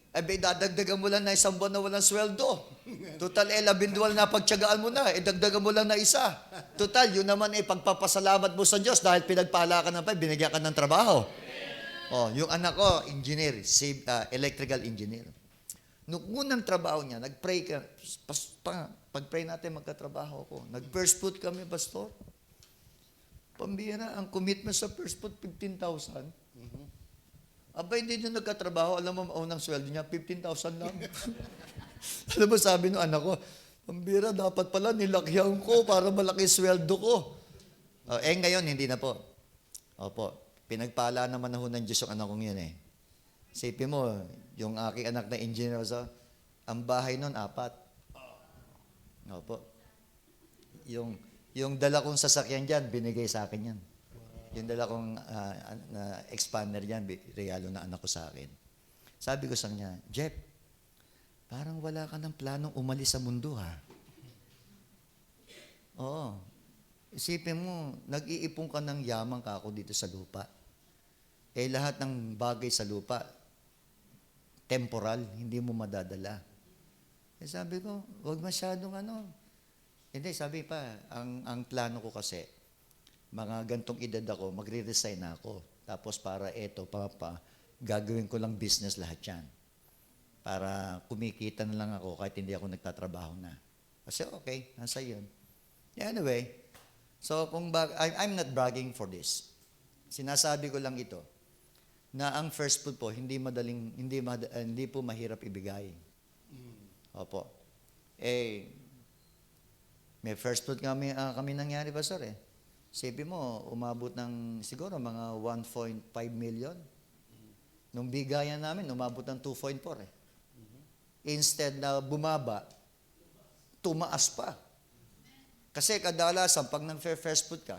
dadagdagan mo lang na 1 buwan na walang sweldo. Total 12 na pagtiyagaan mo na, dagdagan mo lang na 1. Total, yun naman pagpapasalamat mo sa Diyos dahil pinagpala ka ng binigyan ka ng trabaho. Yung anak ko, engineer, electrical engineer. Nung unang trabaho niya, nag-pray ka, pag-pray natin magkatrabaho ko. Nag-first fruit kami, pastor. Pambira, ang commitment sa first fruit, 15,000. Abay, hindi nyo nagkatrabaho. Alam mo, unang sweldo niya, 15,000 lang. Alam mo, sabi ng anak ko, pambira, dapat pala nilakyan ko para malaki sweldo ko. Ngayon, hindi na po. Opo, pinagpala naman na ho ng Diyos yung anak kong yun Isipin mo, yung aking anak na engineer, ang bahay nun, 4. Opo. Yung dala kong sasakyan dyan, binigay sa akin yan. Yung dala kong expander yan, regalo na anak ko sa akin. Sabi ko sa kanya, Jeff, parang wala ka ng planong umalis sa mundo, ha? Oo. Isipin mo, nag-iipon ka ng yamang ka ako dito sa lupa. Lahat ng bagay sa lupa, temporal, hindi mo madadala. Sabi ko, huwag masyadong Hindi, sabi pa, ang plano ko kasi, mga gantong edad ako, magre-resign na ako. Tapos para gagawin ko lang business lahat yan. Para kumikita na lang ako kahit hindi ako nagtatrabaho na. Kasi okay, nasa yun. Anyway, So, I'm not bragging for this. Sinasabi ko lang ito, na ang first fruit po, hindi po mahirap ibigay. Opo. May first fruit kami nangyari, Pastor eh. Sabi mo, umabot ng siguro mga 1.5 million. Nung bigayan namin, umabot ng 2.4 eh. Instead na bumaba, tumaas pa. Kasi kadalasan, pag nang-first fruit ka,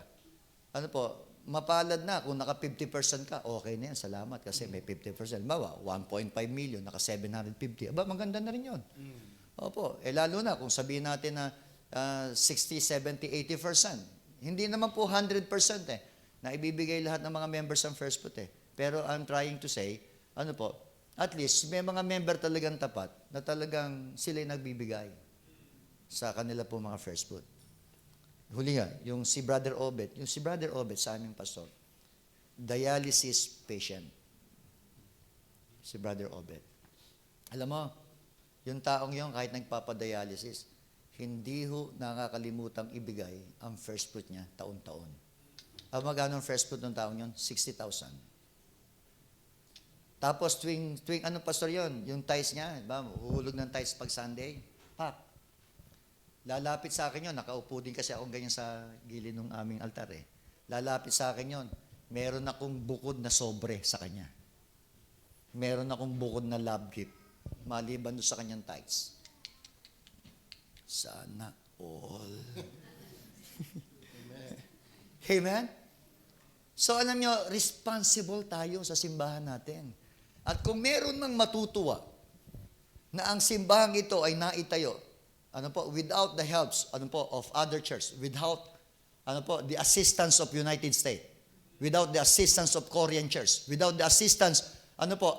mapalad na. Kung naka 50% ka, okay na yan, salamat. Kasi may 50%. Bawa, 1.5 million, naka 750. Maganda na rin yun. Opo. Lalo na kung sabihin natin na 60, 70, 80%. Hindi naman po 100% na ibibigay lahat ng mga members ng first fruit eh. Pero I'm trying to say, at least may mga member talagang tapat na talagang sila'y nagbibigay sa kanila po mga first fruit. Huli nga, yung si Brother Obed sa aming pastor, dialysis patient. Si Brother Obed. Alam mo, yung taong yon kahit nagpapadialysis, hindi ho nakakalimutang ibigay ang first fruit niya taon-taon. Magkano ang first fruit ng taong yon? 60,000. Tapos tuwing pastor yon? Yung tithes niya, huhulog ng tithes pag Sunday. Lalapit sa akin yon, nakaupo din kasi ako ganyan sa gilid ng aming altar eh. Lalapit sa akin yon, meron akong bukod na sobre sa kanya. Meron akong bukod na love gift, maliban doon sa kanyang tithes. Sana all. Amen? So alam nyo, responsible tayo sa simbahan natin. At kung meron mang matutuwa na ang simbahan ito ay naitayo, without the helps, of other church, without, the assistance of United States, without the assistance of Korean church, without the assistance,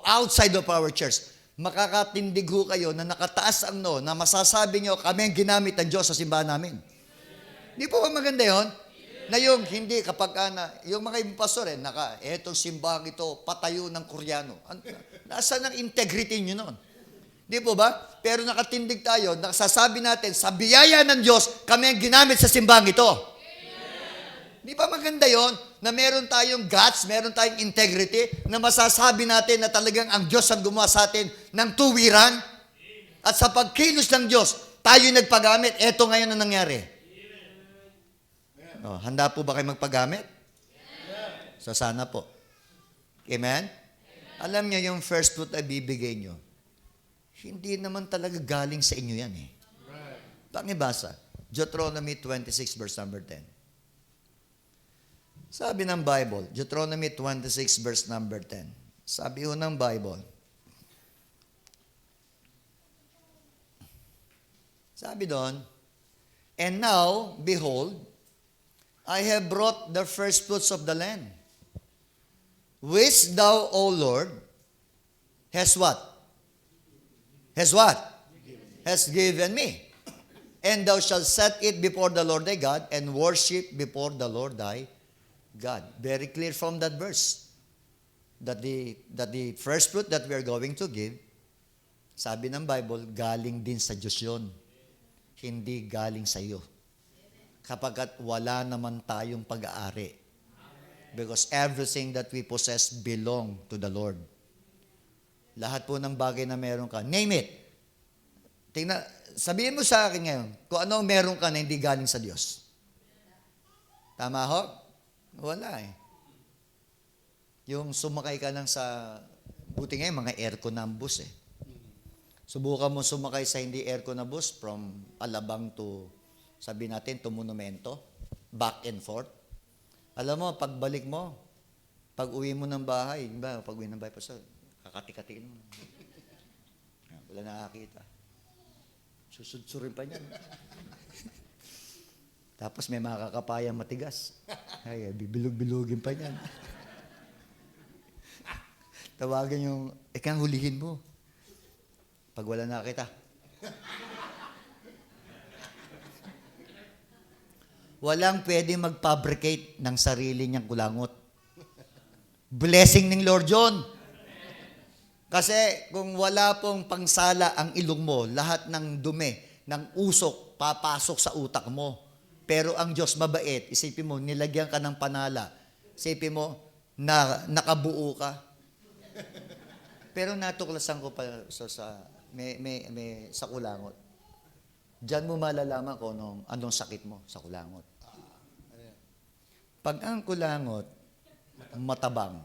outside of our church, makakatindig ho kayo na nakataas ang na masasabi nyo, kami ang ginamit ng Diyos sa simbahan namin. Di po ba maganda yun? Na yung hindi, yung mga ibang pastor etong simbahan ito, patayo ng Koreano. Nasaan ang integrity nyo nun? Di po ba? Pero nakatindig tayo, nakasasabi natin, sa biyaya ng Diyos, kami ang ginamit sa simbahan ito. Amen. Di ba maganda yon na meron tayong guts, meron tayong integrity, na masasabi natin na talagang ang Diyos ang gumawa sa atin ng tuwiran? At sa pagkilos ng Diyos, tayo nagpagamit. Eto ngayon ang nangyari. Handa po ba kayo magpagamit? So sana po. Amen? Alam niyo yung first fruit ay bibigay nyo. Hindi naman talaga galing sa inyo yan eh. Pakibasa. Deuteronomy 26 verse number 10. Sabi ng Bible, Deuteronomy 26 verse number 10. Sabi ho ng Bible, sabi doon, and now, behold, I have brought the first fruits of the land, which thou, O Lord, has what? Has what? Has given me. And thou shalt set it before the Lord thy God and worship before the Lord thy God. Very clear from that verse. That the first fruit that we are going to give, sabi ng Bible, galing din sa Diyos yun. Hindi galing sa iyo. Kapagkat wala naman tayong pag-aari. Because everything that we possess belong to the Lord. Lahat po ng bagay na meron ka. Name it. Sabihin mo sa akin ngayon, kung ano meron ka na hindi galing sa Diyos. Tama ho? Wala eh. Yung sumakay ka lang sa, buti ngayon, mga aircon na ang bus eh. Subukan mo sumakay sa hindi aircon na bus from Alabang to, sabi natin, to Monumento, back and forth. Alam mo, pagbalik mo, pag uwi mo ng bahay, pag uwi ng bahay pa sa, kakati-katiin mo. Wala nakakita. Susudsurin pa niyan. Tapos may makakapayang matigas. Ay, bibilog-bilugin pa niyan. Tawagan yung, kang hulihin mo. Pag wala nakakita. Walang pwede mag-fabricate ng sarili niyang kulangot. Blessing ng Lord John. Kasi kung wala pong pangsala ang ilong mo, lahat ng dumi, ng usok, papasok sa utak mo. Pero ang Diyos mabait, isipin mo, nilagyan ka ng panala. Isipin mo, na nakabuo ka. Pero natuklasan ko pa sa kulangot. Diyan mo malalaman kung anong sakit mo sa kulangot. Pag ang kulangot, matabang.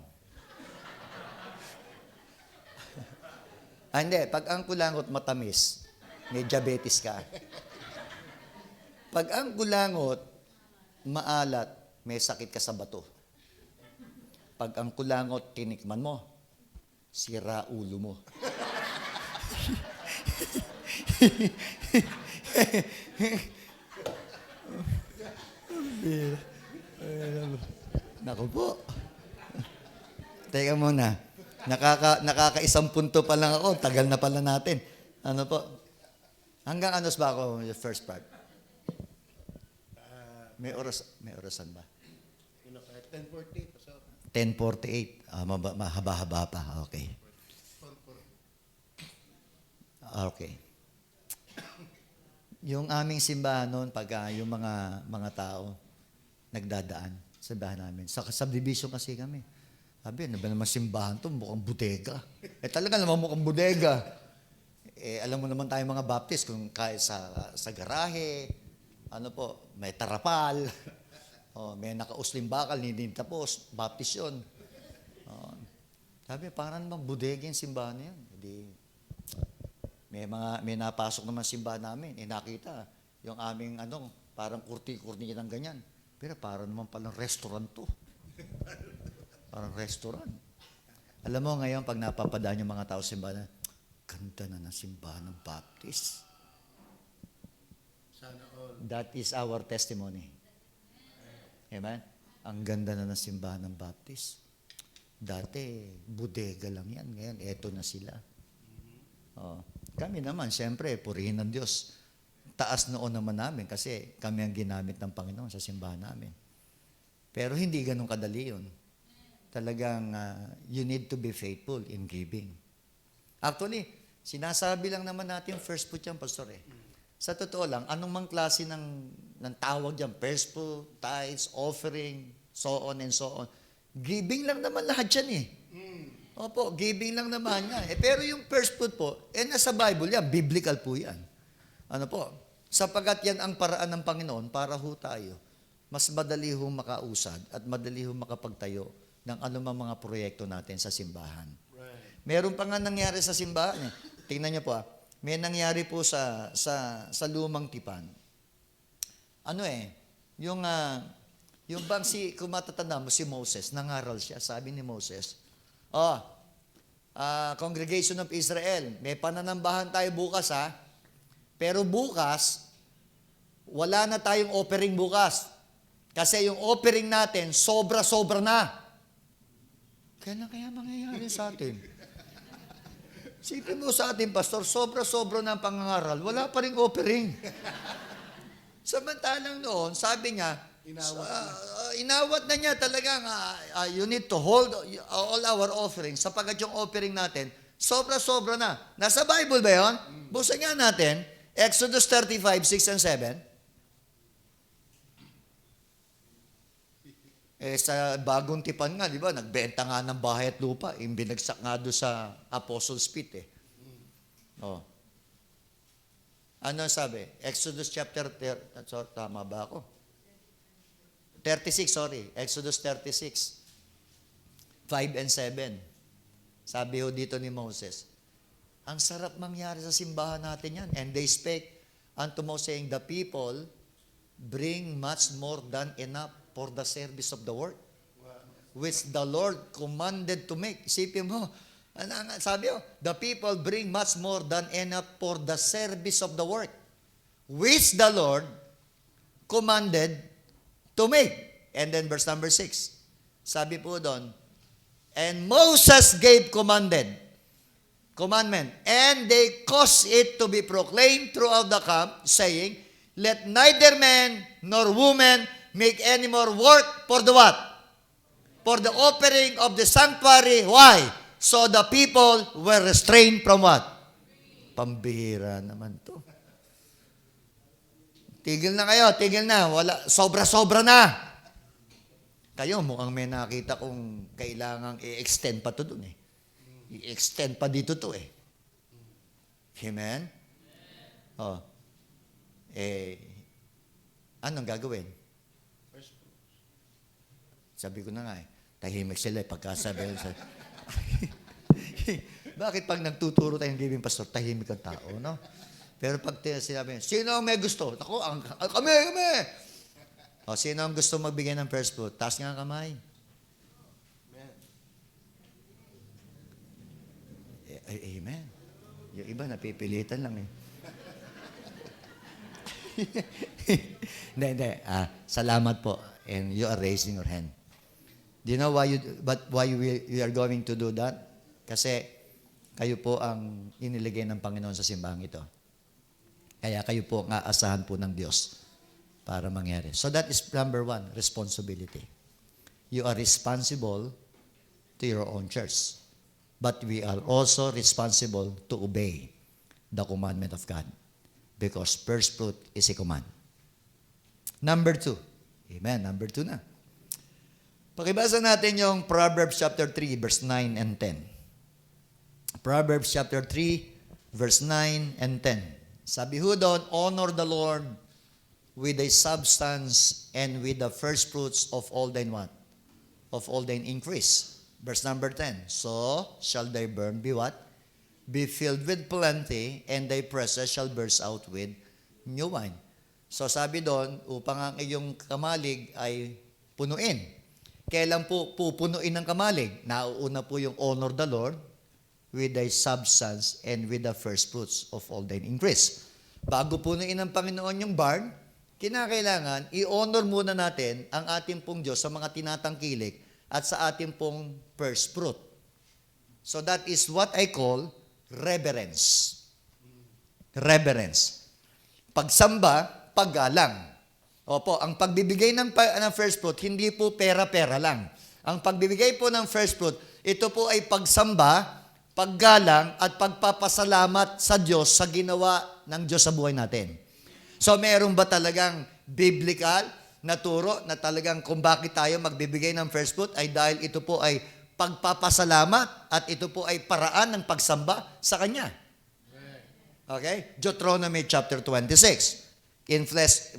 Hindi, pag ang kulangot matamis, may diabetes ka. Pag ang kulangot maalat, may sakit ka sa bato. Pag ang kulangot tinikman mo, sira ulo mo. Naku po. Teka muna. Nakaka-isang punto pa lang ako. Tagal na pala natin. Ano po? Hanggang anos ba ako yung first part? May orasan ba? 10:48, Pastor. 10:48. Mahaba-haba pa. Okay. Okay. Yung aming simbahan noon, pag yung mga tao nagdadaan sa simbahan namin. Sa subdivision kasi kami. Sabi, ano ba naman simbahan to? Mukhang bodega. Talaga naman mukhang bodega. Alam mo naman tayo mga Baptist, kung kaya sa garahe, ano po, may tarapal, may nakausling bakal, hindi tapos, Baptist yun. Sabi, parang naman bodega yung simbahan na yun. Hindi, may napasok naman simbahan namin, nakita, yung aming parang kurti-kurti ng ganyan. Pero parang naman palang restaurant to. Parang restaurant. Alam mo ngayon, pag napapadaan yung mga tao sa simbahan, ganda na ng simbahan ng Baptist. Sana all. That is our testimony. Amen? Ang ganda na ng simbahan ng Baptist. Dati, bodega lang yan. Ngayon, eto na sila. Kami naman, siyempre, purihin ng Diyos. Taas noon naman namin kasi kami ang ginamit ng Panginoon sa simbahan namin. Pero hindi ganun kadali yun. Talagang you need to be faithful in giving. Actually, sinasabi lang naman natin first fruit yan, Pastor. Sa totoo lang, anong mang klase ng tawag dyan, first fruit, tithes, offering, so on and so on. Giving lang naman lahat yan eh. Opo, giving lang naman yan. Pero yung first fruit po, nasa Bible yan, biblical po yan. Ano po? Sapagat yan ang paraan ng Panginoon para ho tayo, mas madali ho makausad at madali ho makapagtayo ng anumang mga proyekto natin sa simbahan. Right. Meron pa nga nangyari sa simbahan. Tingnan niyo po may nangyari po sa Lumang Tipan. Yung bang kung matatanda mo, si Moses, nangaral siya, sabi ni Moses, Congregation of Israel, may pananambahan tayo bukas pero bukas, wala na tayong offering bukas. Kasi yung offering natin, sobra-sobra na. Kailan kaya mangyayari sa atin? Sipin mo sa atin, Pastor, sobra-sobra na ang pangangaral, wala pa rin offering. Samantalang noon, sabi niya, inawat na niya talagang, you need to hold all our offerings sapagat yung offering natin, sobra-sobra na. Nasa Bible ba yun? Busan nga natin, Exodus 35, 6 and 7. Sa Bagong Tipan nga, di ba, nagbenta nga ng bahay at lupa. Yung binagsak nga doon sa Apostles' Pit Ano sabi? Exodus chapter, tama ba ako? 36, sorry. Exodus 36, 5 and 7. Sabi ho dito ni Moses, ang sarap mangyari sa simbahan natin yan. And they spake unto Moses saying, the people bring much more than enough for the service of the work, which the Lord commanded to make. Isipin mo, sabi ho, the people bring much more than enough for the service of the work, which the Lord commanded to make. And then verse number 6, sabi po doon, and Moses gave commandment, and they caused it to be proclaimed throughout the camp, saying, let neither man nor woman make any more work for the what? For the offering of the sanctuary. Why? So the people were restrained from what? Pambihira naman to. tigil na kayo, tigil na. Wala, sobra-sobra na. Kayo, mukhang may nakita kung kailangang i-extend pa to dun eh. I-extend pa dito to eh. Amen? Oh. Anong gagawin? First fruits. Sabi ko na nga eh, tahimik sila eh, pagkasabi sa... Bakit pag nagtuturo tayong giving pastor, tahimik ang tao, no? Pero pag sinabi, sino ang may gusto? Ako, kami! O, sino ang gusto magbigay ng first fruit? Taas nga ang kamay. Amen. Yung iba, napipilitan lang eh. Hindi. Salamat po. And you are raising your hand. Do you know why we are going to do that? Kasi kayo po ang iniligay ng Panginoon sa simbahang ito. Kaya kayo po ang aasahan po ng Diyos para mangyari. So that is number 1, responsibility. You are responsible to your own church. But we are also responsible to obey the commandment of God. Because first fruit is a command. Number 2. Amen. Number 2 na. Pakibasa natin yung Proverbs chapter 3, verse 9 and 10. Proverbs chapter 3, verse 9 and 10. Sabi ho doon, honor the Lord with thy substance and with the first fruits of all thine what? Of all thine increase. Verse number 10. So shall thy barn be what? Be filled with plenty, and thy presses shall burst out with new wine. So sabi doon, upang ang iyong kamalig ay punuin. Kailan po pupunuin ng kamalig? Nauuna po yung honor the Lord with thy substance and with the first fruits of all thine increase. Bago punuin ng Panginoon yung barn, kinakailangan i-honor muna natin ang ating pong Diyos sa mga tinatangkilik at sa ating pong first fruit. So that is what I call reverence. Reverence. Pagsamba, paggalang. Opo, ang pagbibigay ng first fruit, hindi po pera-pera lang. Ang pagbibigay po ng first fruit, ito po ay pagsamba, paggalang, at pagpapasalamat sa Diyos sa ginawa ng Diyos sa buhay natin. So, meron ba talagang biblical na turo na talagang kung bakit tayo magbibigay ng first fruit ay dahil ito po ay pagpapasalamat at ito po ay paraan ng pagsamba sa Kanya. Okay? Deuteronomy chapter 26.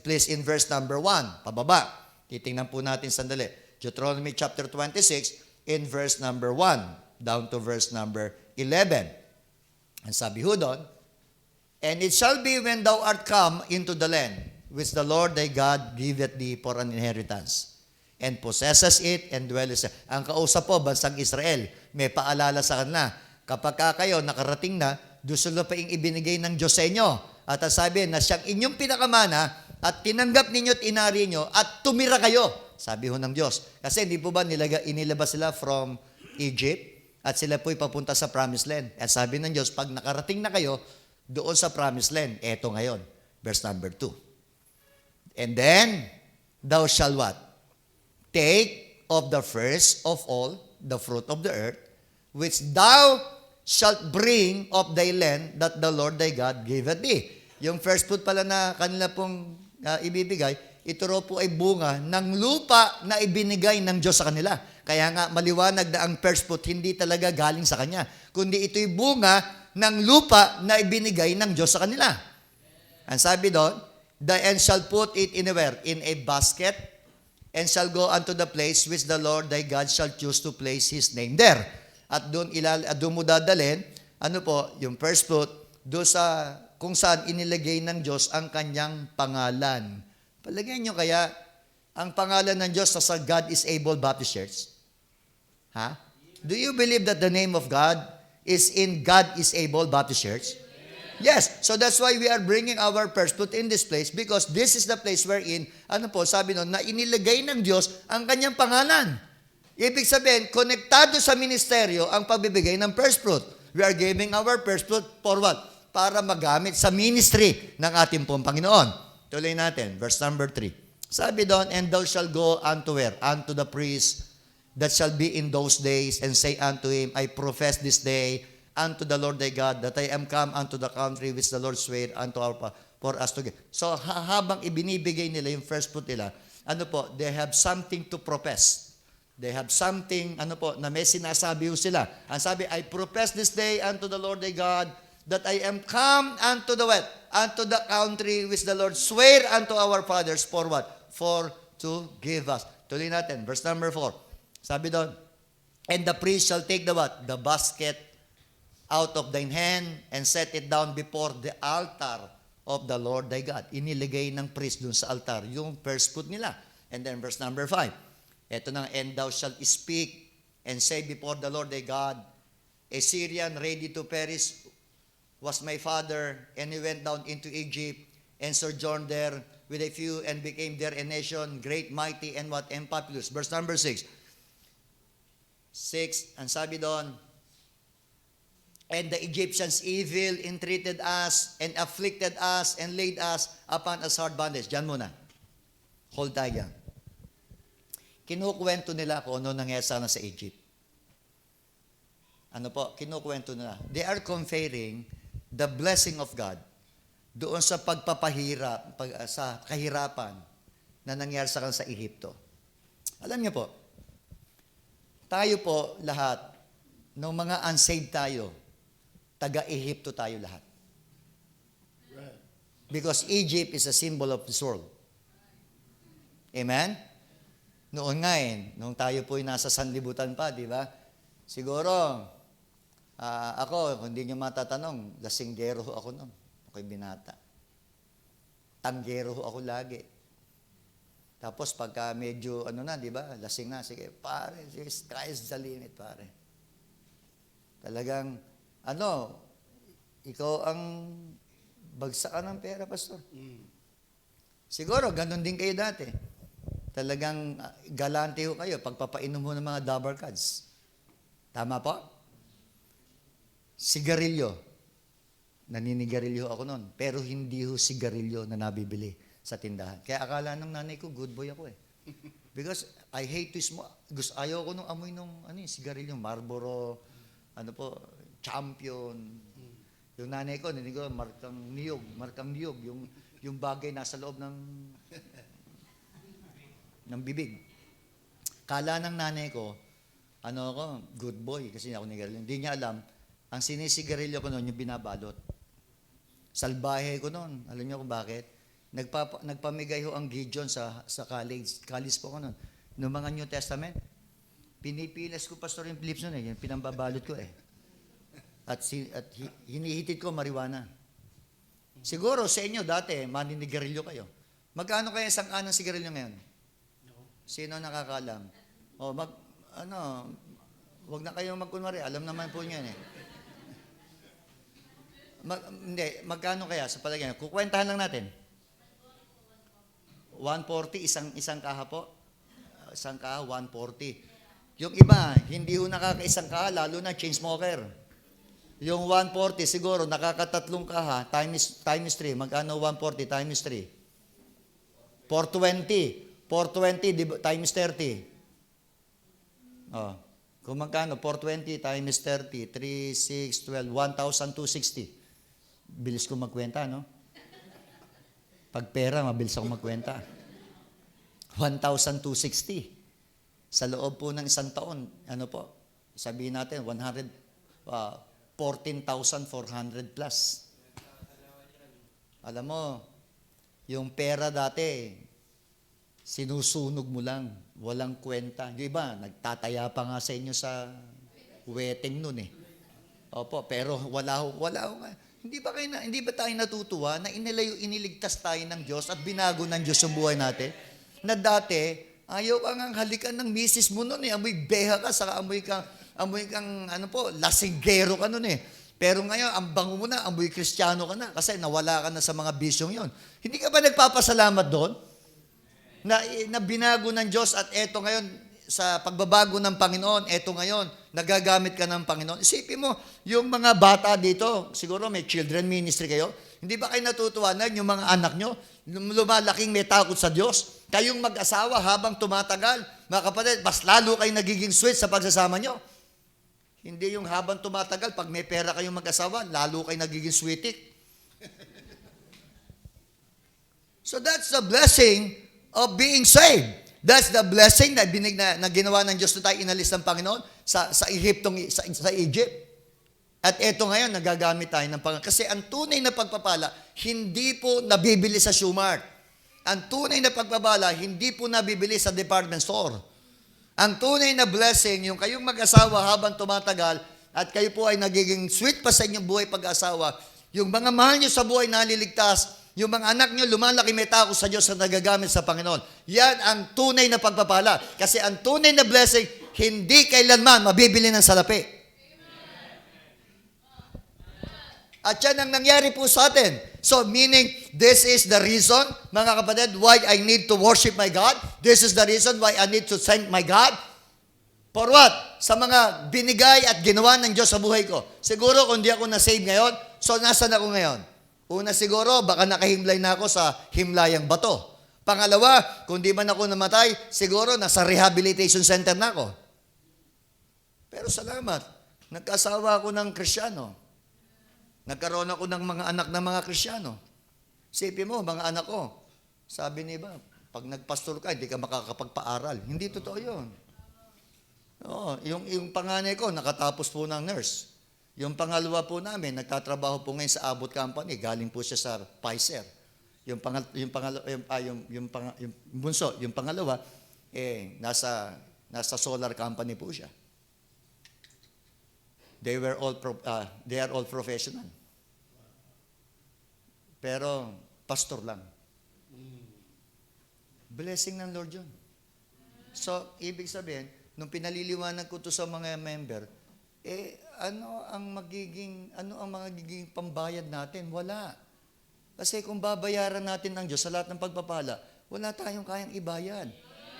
Please in verse number 1, pababa. Titingnan po natin sandali. Deuteronomy chapter 26 in verse number 1 down to verse number 11. Ang sabi ho doon, and it shall be when thou art come into the land which the Lord thy God giveth thee for an inheritance, and possesses it and dwellest. Ang kausap po, bansang Israel, may paalala sa kanila, kapag kayo nakarating na, dusulo pa yung ibinigay ng Diyos sa inyo. At sabi na siyang inyong pinakamana at tinanggap ninyo at inari nyo at tumira kayo. Sabi ho ng Diyos. Kasi hindi po ba inilabas sila from Egypt at sila po'y papunta sa Promised Land. At sabi ng Diyos, pag nakarating na kayo doon sa Promised Land, eto ngayon, verse number 2. And then, thou shall what? Take of the first of all, the fruit of the earth, which thou shalt bring of thy land that the Lord thy God giveth thee. Yung first fruit pala na kanila pong ibibigay, ito raw po ay bunga ng lupa na ibinigay ng Diyos sa kanila. Kaya nga maliwanag na ang first fruit hindi talaga galing sa Kanya, kundi ito'y bunga ng lupa na ibinigay ng Diyos sa kanila. Ang sabi doon, and shall put it in a basket, and shall go unto the place which the Lord thy God shall choose to place His name there. At doon mo dadalhin, yung first fruit, doon sa kung saan inilagay ng Diyos ang Kanyang pangalan. Palagay nyo kaya, ang pangalan ng Diyos sa God is Able Baptist Church? Ha? Do you believe that the name of God is in God is Able Baptist Church? Yes. So that's why we are bringing our first fruit in this place, because this is the place wherein, sabi nun, na inilagay ng Diyos ang Kanyang pangalan. Ibig sabihin, konektado sa ministeryo ang pagbibigay ng first fruit. We are giving our first fruit for what? Para magamit sa ministry ng ating pong Panginoon. Tuloy natin, verse number 3. Sabi doon, and thou shalt go unto where? Unto the priest that shall be in those days, and say unto him, I profess this day unto the Lord thy God, that I am come unto the country which the Lord sware unto our for us to give. So, habang ibinibigay nila yung first fruit nila, they have something to profess. They have something, na may sinasabi sila. Ang sabi, I profess this day unto the Lord thy God, that I am come unto the what? Unto the country which the Lord swear unto our fathers for what? For to give us. Tuloy natin, verse number 4. Sabi doon, and the priest shall take the what? The basket out of thine hand and set it down before the altar of the Lord thy God. Iniligay ng priest dun sa altar yung first fruit nila. And then verse number 5. Ito na, and thou shalt speak and say before the Lord thy God, a Syrian ready to perish was my father, and he went down into Egypt and sojourned there with a few and became there a nation, great, mighty, and what? And populous. Verse number 6. 6, ang sabi doon, and the Egyptians evil entreated us and afflicted us and laid us upon a hard bondage. Diyan muna. Hold tayo dyan. Kinukwento nila kung ano nangyari sana sa Egypt. Kinukwento nila. They are comparing the blessing of God doon sa pagpapahirap, sa kahirapan na nangyari sa kanila sa Ehipto. Alam niyo po, tayo po lahat, ng mga unsaved tayo, taga-Ehipto tayo lahat. Because Egypt is a symbol of this world. Amen? Noon nga nung tayo po'y nasa sanlibutan pa, di ba? Siguro, ako, kung hindi nyo matatanong, lasinggero ho ako noon. Ako'y binata. Tanggero ho ako lagi. Tapos pagka medyo, di ba, lasing na, sige, pare, sky's the limit, pare. Talagang, ikaw ang bagsakan ng pera, pastor. Siguro, ganun din kayo dati. Talagang galante ho kayo pagpapainom ho ng mga double cards. Tama po? Sigarilyo. Naninigarilyo ako noon. Pero hindi ho sigarilyo na nabibili sa tindahan. Kaya akala ng nanay ko, good boy ako Because I hate to smoke. Ayaw ko nung amoy nung sigarilyo, Marlboro, Champion. Yung nanay ko, ninigo, markang niyog, yung bagay nasa loob ng bibig. Kala ng nanay ko, good boy, kasi ako nigarilyo. Hindi niya alam, ang sinisigarilyo ko noon, yung binabalot. Salbahe ko noon. Alam niyo kung bakit? Nagpamigay ho ang Gideon sa college. College po ko noon. Noong mga New Testament, pinipilas ko pastor yung lips noon yung pinambabalot ko At hinihitit ko marijuana. Siguro sa inyo dati, maninigarilyo kayo. Magkano kaya isang anong sigarilyo ngayon? Sino nakakaalam? Wag na kayong magkunwari. Alam naman po niyan Hindi, magkano kaya sa palagay? Kukwentahan lang natin. 140, isang kaha po. Isang kaha, 140. Yung iba, hindi ho nakakaisang kaha, lalo na chain smoker. Yung 140, siguro, nakakatatlong kaha, times 3. Magkano 140 times 3? 420. 420 times 30. Kung magkano, 420 times 30, 3, 6, 12, 1,260. Bilis ko magkwenta, no? Pag pera, mabilis ako magkwenta. 1,260. Sa loob po ng isang taon, sabihin natin, 14,400 plus. Alam mo, yung pera dati, sinusunog mo lang, walang kwenta. Di ba, nagtataya pa nga sa inyo sa wedding nun Opo, pero wala ho nga. Hindi ba tayo natutuwa na iniligtas tayo ng Diyos at binago ng Diyos yung buhay natin? Na dati, ayaw ka ngang halikan ng misis mo nun Amoy beha ka, saka amoy kang lasinggero ka nun Pero ngayon, ang bango mo na, amoy Kristiyano ka na kasi nawala ka na sa mga bisyong yon. Hindi ka ba nagpapasalamat doon? Na binago ng Diyos at eto ngayon, sa pagbabago ng Panginoon, eto ngayon, nagagamit ka ng Panginoon. Isipin mo, yung mga bata dito, siguro may children ministry kayo, hindi ba kayo natutuwa na yung mga anak nyo, lumalaking may takot sa Diyos? Kayong mag-asawa habang tumatagal, mga kapatid, mas lalo kayo nagiging sweet sa pagsasama nyo. Hindi yung habang tumatagal, pag may pera kayong mag-asawa, lalo kayo nagiging sweetik. So that's the blessing of being saved. That's the blessing na ginawa ng Diyos na tayo inalis ng Panginoon sa Egypt. At eto ngayon, nagagamit tayo ng Panginoon. Kasi ang tunay na pagpapala, hindi po nabibili sa Shoemart. Ang tunay na pagpapala, hindi po nabibili sa department store. Ang tunay na blessing, yung kayong mag-asawa habang tumatagal, at kayo po ay nagiging sweet pa sa inyong buhay pag-asawa, yung mga mahal nyo sa buhay naliligtas, yung mga anak nyo lumalaki may takot sa Diyos na nagagamit sa Panginoon. Yan ang tunay na pagpapala. Kasi ang tunay na blessing, hindi kailanman mabibili ng salapi. At yan ang nangyari po sa atin. So, meaning, this is the reason, mga kapatid, why I need to worship my God. This is the reason why I need to thank my God. For what? Sa mga binigay at ginawa ng Diyos sa buhay ko. Siguro, kung di ako na-save ngayon, so nasan ako ngayon? Una siguro, baka nakahimlay na ako sa himlayang bato. Pangalawa, kung di man ako namatay, siguro nasa rehabilitation center na ako. Pero salamat, nagkasawa ako ng Kristiyano. Nagkaroon ako ng mga anak ng mga Kristiyano. Sipin mo, mga anak ko, sabi ni iba, pag nagpastor ka, hindi ka makakapagpaaral. Hindi totoo yun. Oo, yung panganay ko, nakatapos po ng nurse. Yung pangalawa po namin, nagtatrabaho po ngayon sa Abot Company, galing po siya sa Pfizer. Yung bunso, yung pangalawa, nasa solar company po siya. They are all professional. Pero pastor lang. Blessing ng Lord yun. So, ibig sabihin, nung pinaliliwanag ko to sa mga member, ano ang magiging pambayad natin? Wala. Kasi kung babayaran natin ng Diyos sa lahat ng pagpapala, wala tayong kayang ibayad.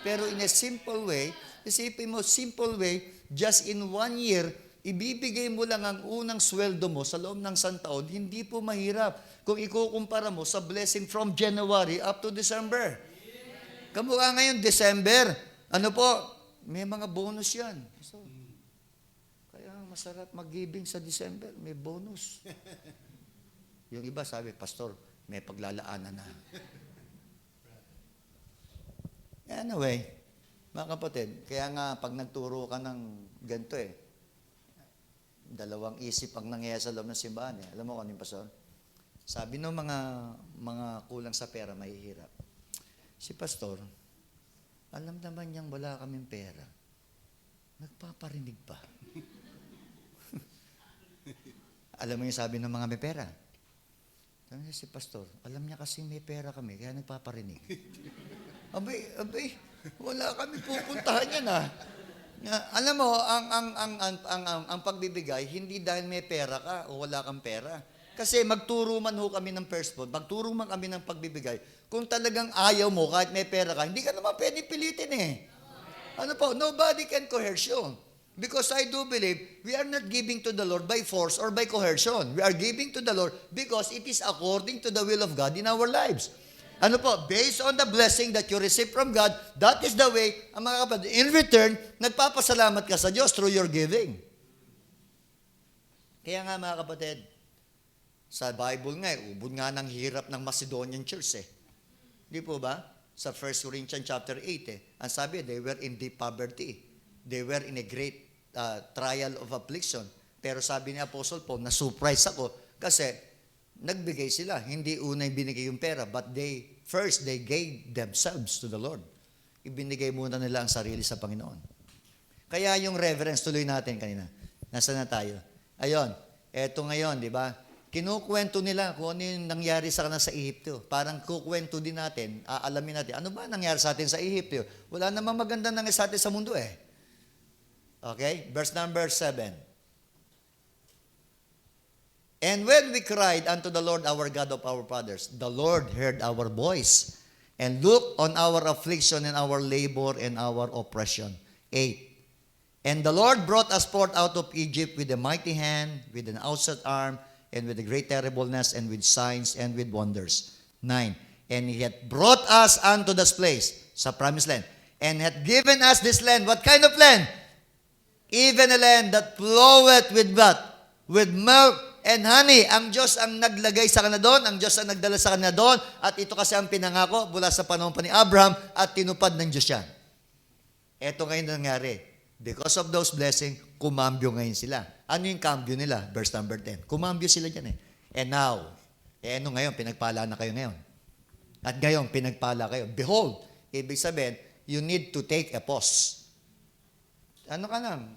Pero in a simple way, isipin mo, simple way, just in 1 year, ibibigay mo lang ang unang sweldo mo sa loob ng 1 taon, hindi po mahirap kung ikukumpara mo sa blessing from January up to December. Kamukha ngayon, December, ano po, may mga bonus yan. So, masarap mag-giving sa December, may bonus. Yung iba sabi, Pastor, may paglalaanan na. Anyway, mga kapatid, kaya nga pag nagturo ka ng ganito dalawang isip ang nangyayari sa loob ng simbahan. Alam mo kung ano yung Pastor? Sabi ng mga kulang sa pera, mahihirap. Si Pastor, alam naman niyang wala kaming pera. Nagpaparinig pa. Alam mo yung sabi ng mga may pera? Sabi si Pastor, alam niya kasi may pera kami, kaya nagpaparinig. Abay, wala kami pupuntahan yan Alam mo, ang pagbibigay, hindi dahil may pera ka o wala kang pera. Kasi magturo man ho kami ng first food, magturo man kami ng pagbibigay, kung talagang ayaw mo kahit may pera ka, hindi ka naman pwede pilitin Ano po, nobody can coerce you. Because I do believe we are not giving to the Lord by force or by coercion. We are giving to the Lord because it is according to the will of God in our lives. Ano po? Based on the blessing that you receive from God, that is the way, mga kapatid, in return, nagpapasalamat ka sa Diyos through your giving. Kaya nga mga kapatid, sa Bible nga, ubod nga ng hirap ng Macedonian Church Di po ba? Sa 1 Corinthians chapter 8 ang sabi, they were in deep poverty. They were in a great trial of affliction. Pero sabi ni Apostle Paul, na-surprise ako kasi nagbigay sila. Hindi unay binigay yung pera, but they gave themselves to the Lord. Ibinigay muna nila ang sarili sa Panginoon. Kaya yung reverence, tuloy natin kanina. Nasaan na tayo? Ayon, eto ngayon, di ba? Kinukwento nila kung ano yung nangyari sa kanila sa Ehipto. Parang kukwento din natin, aalamin natin, ano ba nangyari sa atin sa Ehipto? Wala namang maganda nangyari sa atin sa mundo Okay? Verse number 7. And when we cried unto the Lord our God of our fathers, the Lord heard our voice and looked on our affliction and our labor and our oppression. 8. And the Lord brought us forth out of Egypt with a mighty hand, with an outstretched arm, and with a great terribleness, and with signs, and with wonders. 9. And He hath brought us unto this place, sa promised land, and hath given us this land. What kind of land? Even a land that floweth with what? With milk and honey. Ang Diyos ang naglagay sa kanila doon, ang Diyos ang nagdala sa kanila doon, at ito kasi ang pinangako mula sa panahon pa ni Abraham, at tinupad ng Diyos yan. Ito ngayon nangyari. Because of those blessings, kumambyo ngayon sila. Ano yung cambio nila? Verse number 10. Kumambyo sila dyan eh. And now, ano ngayon? Pinagpala na kayo ngayon. At ngayon, pinagpala kayo. Behold, ibig sabihin, you need to take a pause. Ano ka lang?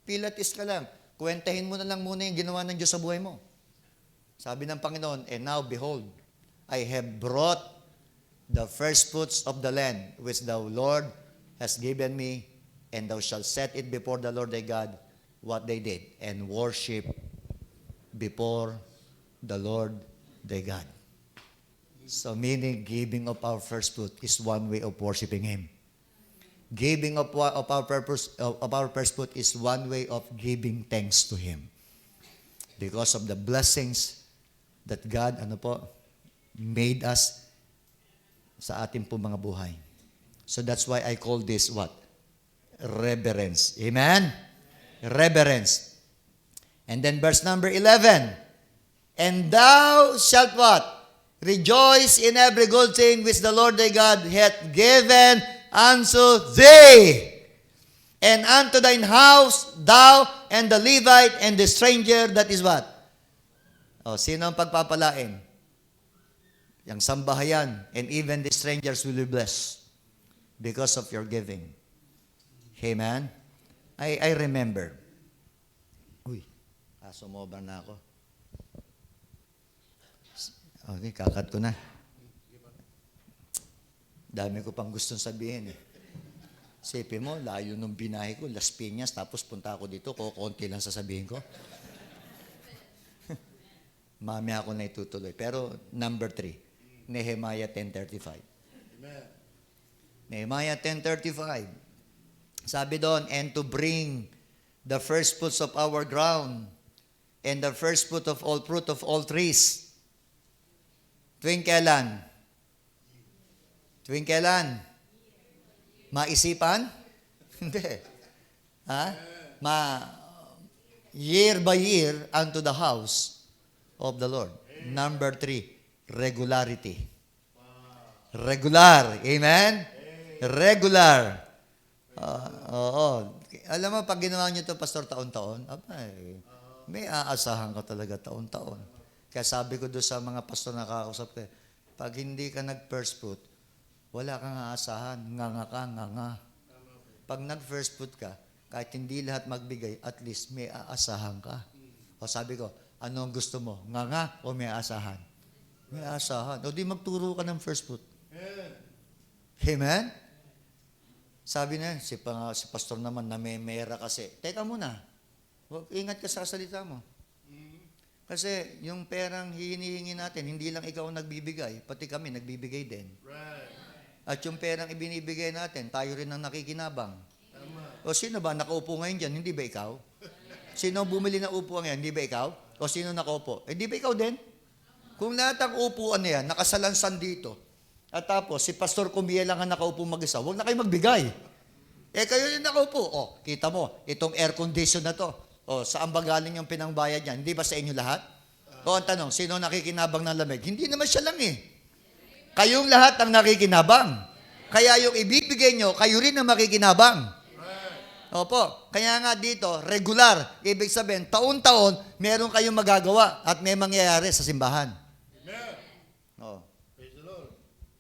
Pilates ka lang. Kwentahin mo na lang muna yung ginawa ng Diyos sa buhay mo. Sabi ng Panginoon, and now behold, I have brought the first fruits of the land which the Lord has given me, and thou shalt set it before the Lord thy God what they did, and worship before the Lord thy God. So meaning, giving of our first fruit is one way of worshiping Him. Giving of our first fruit is one way of giving thanks to Him. Because of the blessings that God, made us sa ating po mga buhay. So that's why I call this what? Reverence. Amen? Reverence. And then verse number 11. And thou shalt what? Rejoice in every good thing which the Lord thy God hath given unto thee, and unto thine house, thou and the Levite and the stranger that is what? Sino ang pagpapalain? Yang sambahayan, and even the strangers will be blessed because of your giving. Amen? I remember. Sumobra na ako. Okay, kakat ko na. Dami ko pang gustong sabihin eh. Sipin mo, layo nung binahe ko, Las Piñas, tapos punta ako dito, konti lang sasabihin ko. Mamaya ako na itutuloy. Pero number 3, Nehemiah 10:35. Amen. Nehemiah 10:35. Sabi doon, and to bring the first fruits of our ground, and the first fruit of all trees. Tuwing kailan? Tuwing kailan? Maisipan? Hindi. Year by year unto the house of the Lord. Number 3, regularity. Regular. Amen? Regular. Oo. Alam mo, pag ginawa niyo ito, Pastor, taon-taon, may aasahan ka talaga taon-taon. Kaya sabi ko doon sa mga pastor na kakausap ko, pag hindi ka nag-first fruit, wala kang aasahan, nganga. Pag nag-first fruit ka, kahit hindi lahat magbigay, at least may aasahan ka. O sabi ko, ano ang gusto mo? Nganga o may aasahan? May aasahan. O di magturo ka ng first fruit. Amen? Sabi na, si pastor naman, namemera kasi. Teka muna, ingat ka sa salita mo. Kasi yung perang hinihingi natin, hindi lang ikaw ang nagbibigay, pati kami nagbibigay din. Right. At yung perang ibinibigay natin, tayo rin ang nakikinabang. Tama. O sino ba nakaupo ngayon dyan? Hindi ba ikaw? Sino bumili ng upuan ngayon? Hindi ba ikaw? O sino nakaupo? Hindi ba ikaw din? Kung lahat ang upuan na yan, nakasalansan dito, at tapos si Pastor Kumbia lang ang nakaupo mag-isa, huwag na kayo magbigay. Kayo yung nakaupo. O, kita mo, itong air condition na to. O, saan ba galing yung pinangbayad niyan? Hindi ba sa inyo lahat? O, ang tanong, sino nakikinabang ng lamig? Hindi naman siya lang eh. Kayong lahat ang nakikinabang. Kaya yung ibibigay nyo, kayo rin ang makikinabang. Opo. Kaya nga dito, regular. Ibig sabihin, taon-taon, meron kayong magagawa at may mangyayari sa simbahan. Amen. O. Praise the Lord.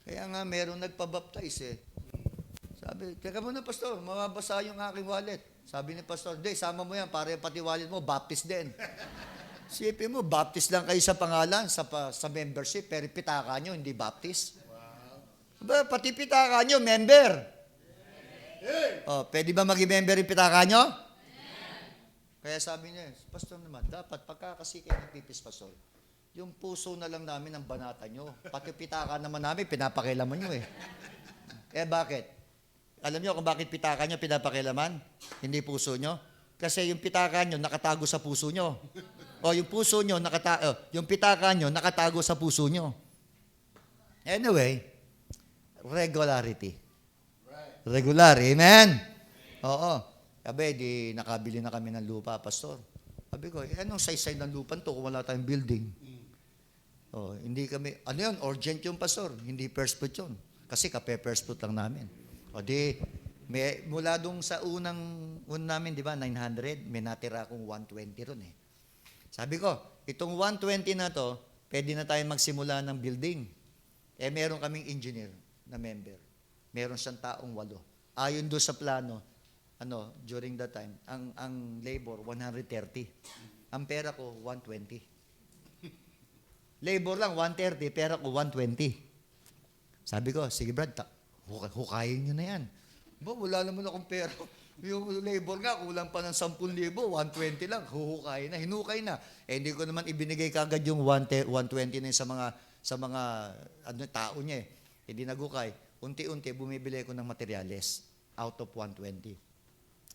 Kaya nga, meron nagpabaptize eh. Sabi, teka muna, Pastor, mababasa yung aking wallet. Sabi ni Pastor, di, sama mo yan, para yung pati wallet mo, baptist din. Sipin mo, baptist lang kayo sa pangalan, sa membership, pero pitaka nyo, hindi baptist. Wow. Pati pitaka nyo, member. Hey. Pwede ba maging member yung pitaka nyo? Kaya sabi niya, Pastor naman, dapat pagkakasi kayo nagpipis, Pastor, yung puso na lang namin ang banata nyo. Pati pitaka naman namin, pinapakilaman nyo eh. Bakit? Alam nyo kung bakit pitaka nyo pinapakilaman? Hindi puso nyo? Kasi yung pitaka nyo nakatago sa puso nyo. O yung puso nyo, yung pitaka nyo nakatago sa puso nyo. Anyway, regularity. Regular, amen? Oo. Sabi, nakabili na kami ng lupa, Pastor. Sabi ko, anong size ng lupan to kung wala tayong building? Oh, hindi kami, ano yun, urgent yung pastor, hindi first fruit yun. Kasi kape first fruit lang namin. O di, mula dong sa unang namin, di ba, 900, may natira akong 120 ron eh. Sabi ko, itong 120 na to, pwede na tayo magsimula ng building. Meron kaming engineer na member. Meron siyang taong 8. Ayon doon sa plano, during that time, ang labor, 130. Ang pera ko, 120. Labor lang, 130, pera ko, 120. Sabi ko, sige Brad, hukayin nyo na yan. Wala naman akong pera. Yung labor nga, kulang pa ng 10,000, 120 lang, huhukay na, hinukay na. Hindi ko naman ibinigay kagad yung 120 na yun sa mga tao niya eh. Hindi naghukay. Unti-unti, bumibili ko ng materyales out of 120.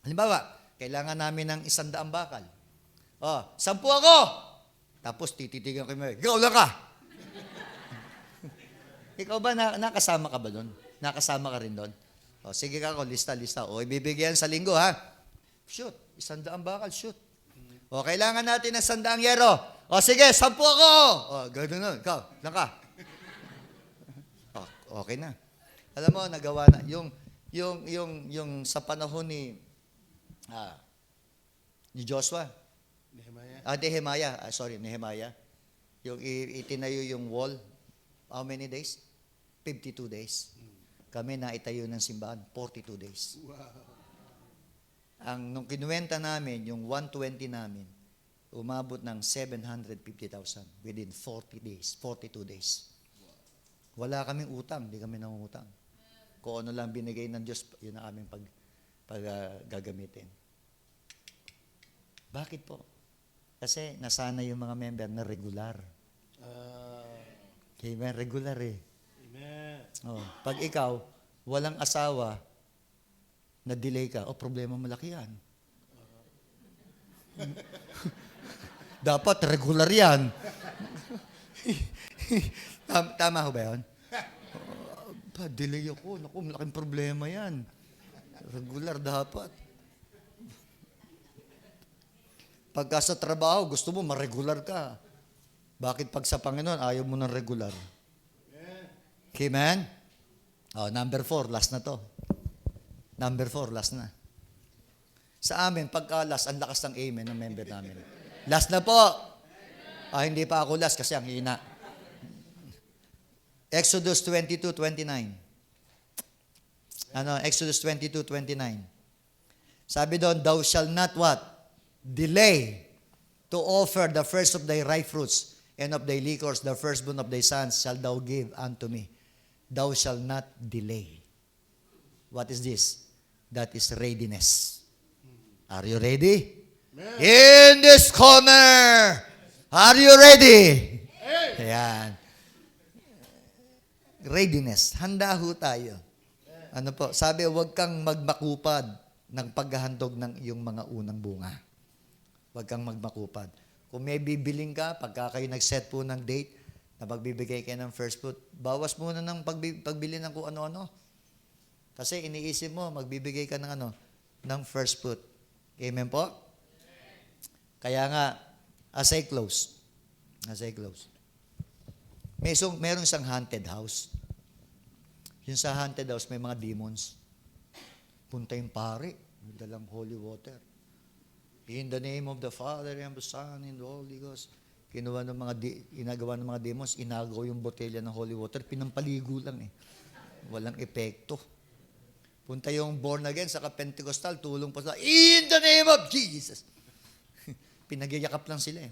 Halimbawa, kailangan namin ng 100 bakal. 10 ako! Tapos tititigan ko yung ikaw lang ka! Ikaw ba, nakasama ka ba doon? Nakasama ka rin doon? Sige ka ako, lista. Ibibigyan sa linggo, ha? Shoot, 100 bakal, shoot. Kailangan natin ng 100 yero. Sige, 10 ako! Gano'n na, ikaw, lang ka. Okay na. Alam mo, nagawa na. Yung sa panahon ni Joshua. Nehemiah. Yung itinayo yung wall. How many days? 52 days. Kami naitayo ng simbahan, 42 days. Wow. Nung kinuwenta namin, yung 120 namin, umabot ng 750,000 within 42 days. Wala kaming utang, hindi kami nangungutang. Kung ano lang binigay ng Diyos, yun ang aming gagamitin. Bakit po? Kasi nasanay yung mga member na regular. Amen, regular eh. Amen. Pag ikaw, walang asawa, na-delay ka, problema malaki yan. Dapat regular yan. Tama ho ba yun? Delay ako. Naku, malaking problema yan. Regular dapat. Pagka sa trabaho, gusto mo ma-regular ka. Bakit pag sa Panginoon, ayaw mo ng regular? Amen? Number 4, last na to. Number 4, last na. Sa amin, pagka last, ang lakas ng amen ng member namin. Last na po. Hindi pa ako last kasi ang hina. Exodus 22:29. Exodus 22:29. Sabi doon, thou shall not what? Delay to offer the first of thy ripe fruits and of thy liquors, the firstborn of thy sons shall thou give unto me. Thou shall not delay. What is this? That is readiness. Are you ready? Amen. In this corner, are you ready? Ayan. Readiness. Handa ho tayo. Sabi, huwag kang magmakupad ng paghahandog ng iyong mga unang bunga. Huwag kang magmakupad. Kung may bibiling ka, pagka kayo nag-set po ng date, na magbibigay kayo ng first fruit, bawas muna ng pagbili ng kung ano-ano. Kasi iniisip mo, magbibigay ka ng ng first fruit. Amen po? Kaya nga, as I close, meron isang haunted house. Yung sa haunted house, may mga demons. Punta yung pare, may dalang holy water. In the name of the Father, and the Son, and the Holy Ghost. Inagawa ng mga demons, inagaw yung botelya ng holy water, pinampaligo lang eh. Walang epekto. Punta yung born again sa Pentecostal, tulong pa sila, in the name of Jesus. Pinagyayakap lang sila eh.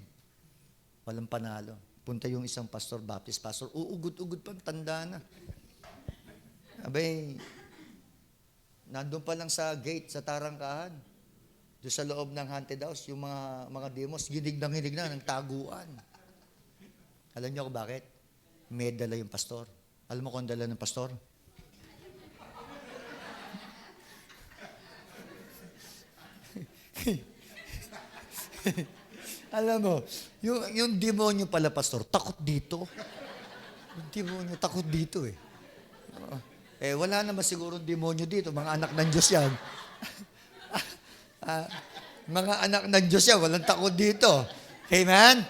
Walang panalo. Punta yung isang pastor, Baptist pastor, uugod-ugod pa, tanda na. Abay, nandun pa lang sa gate, sa tarangkahan. Doon sa loob ng haunted house, yung mga demos, hinig na ng taguan. Alam niyo kung bakit? May dala yung pastor. Alam mo kung dala ng pastor? Alam mo, yung demonyo pala, pastor, takot dito. Yung demonyo, takot dito eh. Wala naman siguro demonyo dito. Mga anak ng Diyos yan. Mga anak ng Diyos yan, walang takot dito. Amen?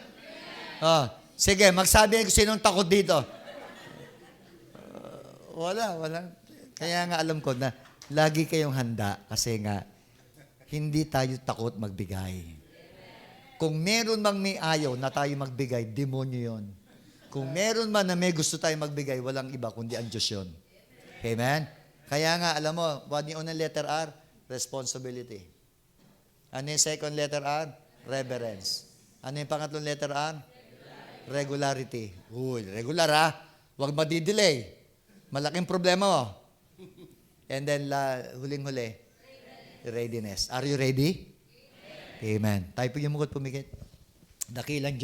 Oh, sige, magsabi ko sinong takot dito. Wala. Kaya nga alam ko na lagi kayong handa kasi nga hindi tayo takot magbigay. Kung meron mang may ayaw na tayo magbigay, demonyo yon. Kung meron man na may gusto tayo magbigay, walang iba kundi ang Diyos yun. Amen? Kaya nga, alam mo, what yung unang letter R? Responsibility. Ano yung second letter R? Reverence. Ano yung pangatlong letter R? Regularity. Uy, regular ha? Huwag madidelay. Malaking problema mo. And then, huling-huli, readiness. Are you ready? Amen. Tayo po yung mugot pumikit. Dakilang Diyos.